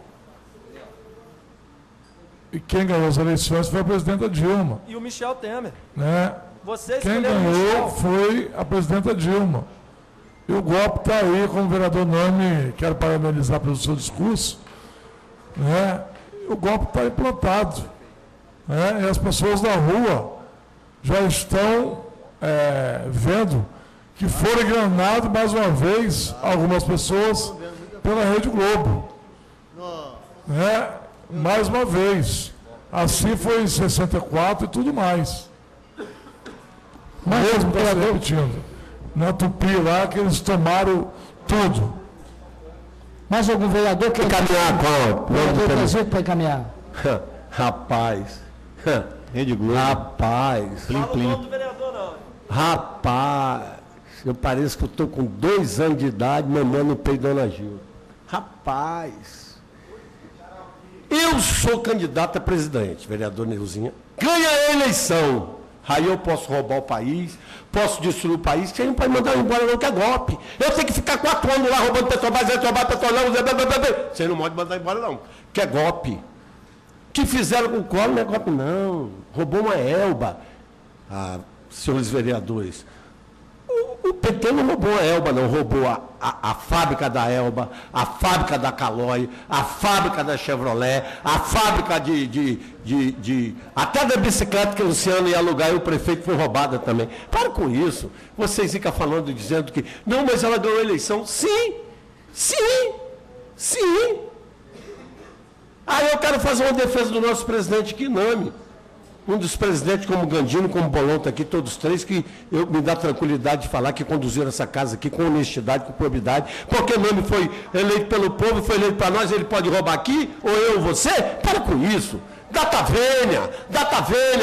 E quem ganhou as eleições foi a presidenta Dilma. E o Michel Temer. Né? Quem ganhou foi a presidenta Dilma. E o golpe está aí, como o vereador Nani, quero parabenizar pelo seu discurso, né? O golpe está implantado. Né? E as pessoas na rua já estão vendo que foram enganados mais uma vez algumas pessoas pela Rede Globo. Né? Mais uma vez. Assim foi em 64 e tudo mais. Mesmo está se repetindo. Na Tupi lá, que eles tomaram tudo. Mais algum vereador quer encaminhar qual? Vereador para encaminhar. Rapaz. Rede Globo. Rapaz. Fala o nome do vereador, não. Rapaz. Eu pareço que eu estou com 2 anos de idade mamando o peito da Dona Gil. Rapaz. Eu sou candidato a presidente, vereador Neuzinha. Ganha a eleição. Aí eu posso roubar o país, posso destruir o país, você não pode mandar eu embora não, que é golpe. Eu tenho que ficar 4 anos lá roubando Petrobras, você não pode mandar embora não, que é golpe. O que fizeram com o Collor não é golpe não, roubou uma Elba. Senhores vereadores, O PT não roubou a Elba, não. Roubou a fábrica da Elba, a fábrica da Caloi, a fábrica da Chevrolet, a fábrica até da bicicleta que o Luciano ia alugar e o prefeito foi roubada também. Para com isso. Vocês ficam falando, dizendo que, não, mas ela ganhou a eleição. Sim, sim, sim. Aí eu quero fazer uma defesa do nosso presidente Quiname. Um dos presidentes, como Gandino, como Bolon, está aqui, todos três, que me dá tranquilidade de falar que conduziram essa casa aqui com honestidade, com probidade, porque Nome foi eleito pelo povo, foi eleito para nós, ele pode roubar aqui, ou eu, ou você? Para com isso. Data vênia,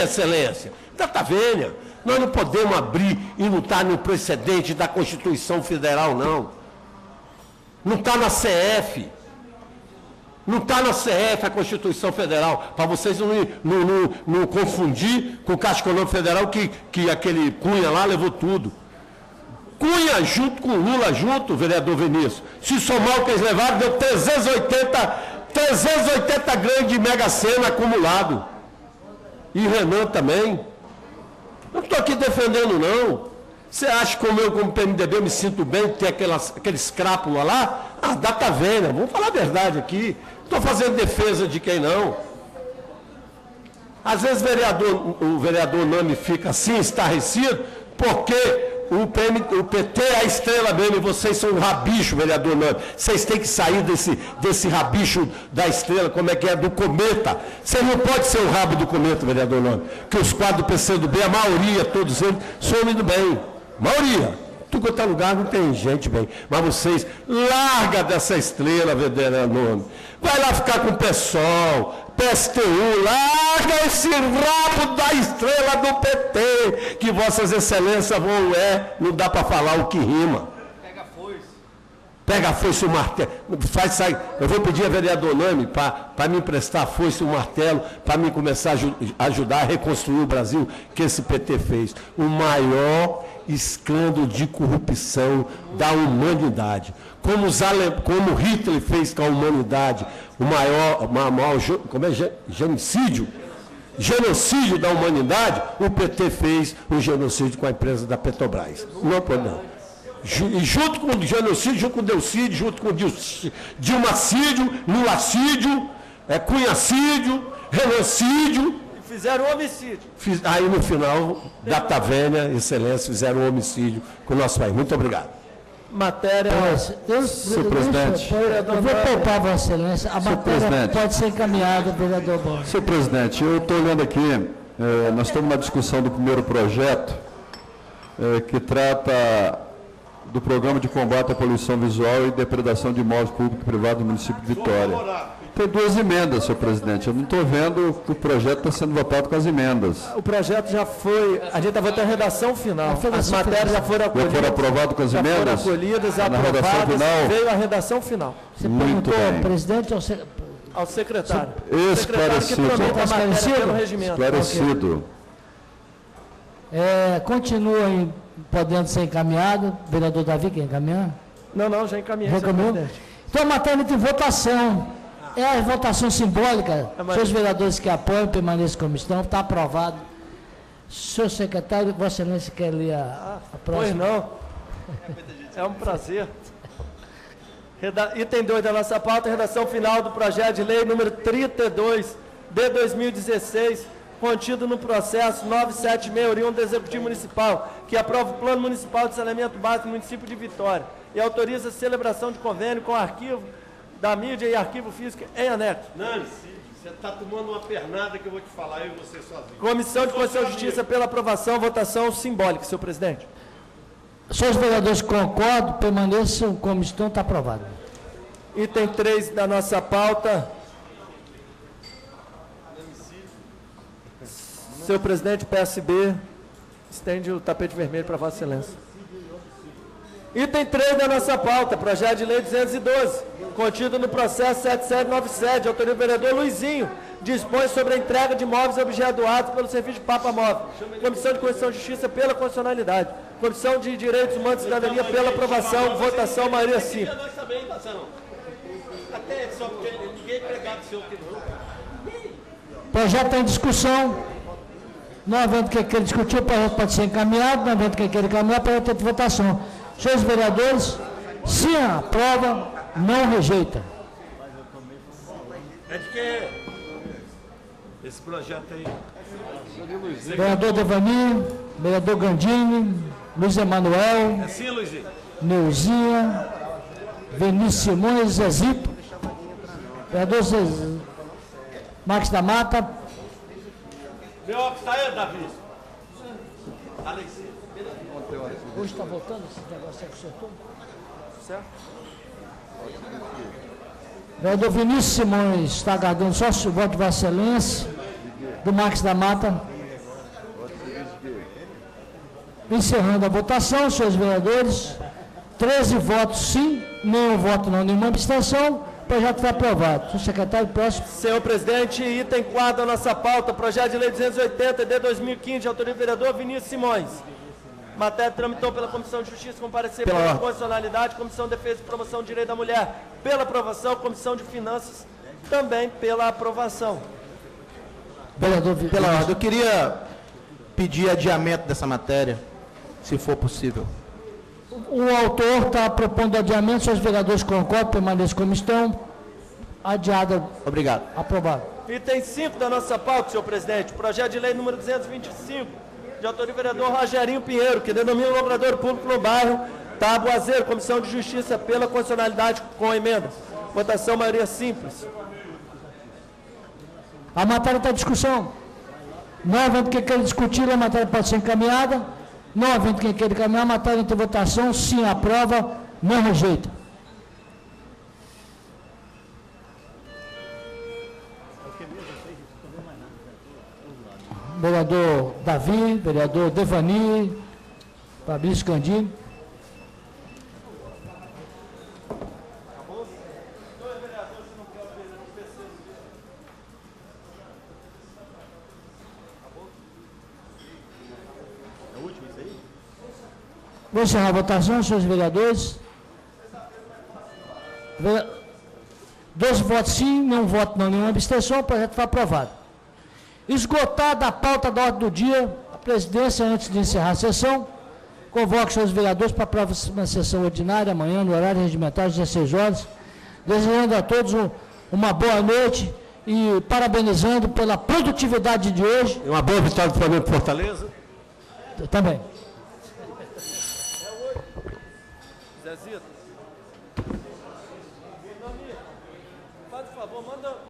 excelência, data vênia. Nós não podemos abrir e não estar no precedente da Constituição Federal, não. Não está na CF. Não está na CF a Constituição Federal, para vocês não confundir com o Caixa Econômica Federal, que aquele Cunha lá levou tudo. Cunha junto com Lula junto, vereador Vinícius. Se somar o que eles levaram, deu 380 grandes de Mega Sena acumulado. E Renan também. Não estou aqui defendendo, não. Você acha que como PMDB eu me sinto bem, ter aquele escrápula lá? Ah, data vênia, vamos falar a verdade aqui. Estou fazendo defesa de quem não. Às vezes o vereador Nami fica assim, estarrecido, porque o PT é a estrela mesmo, e vocês são um rabicho, vereador Nami. Vocês têm que sair desse rabicho da estrela, como é que é, do cometa. Você não pode ser o rabo do cometa, vereador Nami. Que os quadros do PCdoB, a maioria, todos eles, somem do bem. Maioria. Tudo quanto é lugar não tem gente bem. Mas vocês, larga dessa estrela, vereador Nome. Vai lá ficar com o PSOL, PSTU, larga esse rabo da estrela do PT, que vossas excelências vão, não dá para falar o que rima. Pega a foice e o martelo. Faz sair. Eu vou pedir a vereador Nami para me emprestar a foice e o martelo, para mim começar a ajudar a reconstruir o Brasil que esse PT fez. O maior escândalo de corrupção da humanidade. Como Hitler fez com a humanidade, o maior genocídio da humanidade, o PT fez um genocídio com a empresa da Petrobras. Não podemos. E junto com o genocídio, junto com o Delcídio, junto com o Dilmacídio, Lulacídio, Cunhacídio, Renacídio. Fizeram homicídio. Aí no final, data vênia, excelência, fizeram homicídio com o nosso país. Muito obrigado. Matéria. Senhor presidente. Eu vou poupar, Vossa Excelência. A matéria pode ser encaminhada, vereador Bono. Senhor presidente, eu estou olhando aqui, nós estamos na discussão do primeiro projeto, que trata do Programa de Combate à Poluição Visual e Depredação de Imóveis Públicos e Privados do município de Vitória. Tem duas emendas, senhor presidente. Eu não estou vendo que o projeto está sendo votado com as emendas. O projeto já foi, a gente está votando a redação final. As matérias já foram acolhidas. Já foram aprovadas com as emendas? Já foram acolhidas, na redação final? Veio a redação final. Você Muito perguntou bem. ao presidente ou ao secretário. Esclarecido. O secretário que tramita a matéria pelo regimento. Esclarecido. Continua podendo ser encaminhado. Vereador Davi, quer encaminhar? Não, já encaminhei. Encaminhou? Então a matéria de votação. É a votação simbólica. Seus vereadores que apoiam, permaneçam como estão. Está aprovado. Senhor secretário, Vossa Excelência quer ler a próxima? Pois não. É um prazer. Item 2 da nossa pauta, redação final do projeto de lei número 32 de 2016, contido no processo 976, oriundo do Executivo Municipal, que aprova o Plano Municipal de Saneamento Básico do município de Vitória e autoriza a celebração de convênio com o arquivo da mídia e arquivo físico em anexo. Nani, você está tomando uma pernada que eu vou te falar, eu e você sozinho. Comissão de Constituição e Justiça pela aprovação, votação simbólica, senhor presidente. Senhores vereadores que concordam, permaneçam como estão, está aprovado. Item 3 da nossa pauta. Senhor presidente, PSB estende o tapete vermelho para Vossa Excelência. Item 3 da nossa pauta, projeto de lei 212, contido no processo 7797, autoria do vereador Luizinho, dispõe sobre a entrega de imóveis e objetos doados pelo Serviço de Papa Móvel. Comissão de Constituição e Justiça pela constitucionalidade. Comissão de Direitos Humanos e Cidadania pela aprovação, votação, maioria simples. Nós também, Marcelo. Até só porque ninguém é pregado seu que não. Projeto em discussão. Não havendo que queira discutir, o projeto pode ser encaminhado. Não havendo que queira encaminhar, para ter de votação. Senhores vereadores, sim, aprova, não rejeita. É de que esse projeto aí? Vereador Devani, vereador Gandini, Luiz Emanuel, É sim, Luizinho? Neuzinha, Vinícius Simões, Zezito, vereador Marcos da Mata, Meu óculos está aí, Davi? Tá lá em cima. hoje está votando esse negócio aí que o senhor toma? Certo. Vereador Vinícius Simões está aguardando só o voto de Vossa Excelência, do Marcos da Mata. Encerrando a votação, senhores vereadores, 13 votos sim, nenhum voto não, nenhuma abstenção, o projeto foi aprovado. Senhor secretário, próximo. Senhor presidente, item 4 da nossa pauta, projeto de lei 280 de 2015, de autoria do vereador Vinícius Simões. Matéria tramitou pela Comissão de Justiça com parecer pela Constitucionalidade, Comissão de Defesa e Promoção do Direito da Mulher pela aprovação, Comissão de Finanças também pela aprovação. Vereador Pela ordem, eu queria pedir adiamento dessa matéria, se for possível. O autor está propondo adiamento, senhores vereadores concordam, permaneçam como estão. Adiada, Obrigado. aprovado. Item 5 da nossa pauta, senhor presidente, projeto de lei número 225, de autoria do vereador Rogerinho Pinheiro, que denomina o logrador público no bairro Taboazeiro, Comissão de Justiça pela constitucionalidade com emenda. Votação maioria simples. A matéria está em discussão. Não havendo quem queira discutir, a matéria pode ser encaminhada. Não havendo quem queira encaminhar, a matéria entra em votação, sim, aprova, não rejeita. Vereador Davi, vereador Devani, Fabrício Gandini. Vou encerrar a votação, senhores vereadores. 12 votos sim, nenhum voto não, nenhuma abstenção, o projeto foi aprovado. Esgotada a pauta da ordem do dia, a presidência, antes de encerrar a sessão, convoca os senhores vereadores para a próxima sessão ordinária, amanhã, no horário regimental, às 16 horas, desejando a todos uma boa noite e parabenizando pela produtividade de hoje. Uma boa vitória do Flamengo por Fortaleza. Também. Zezito. Faz o favor, manda...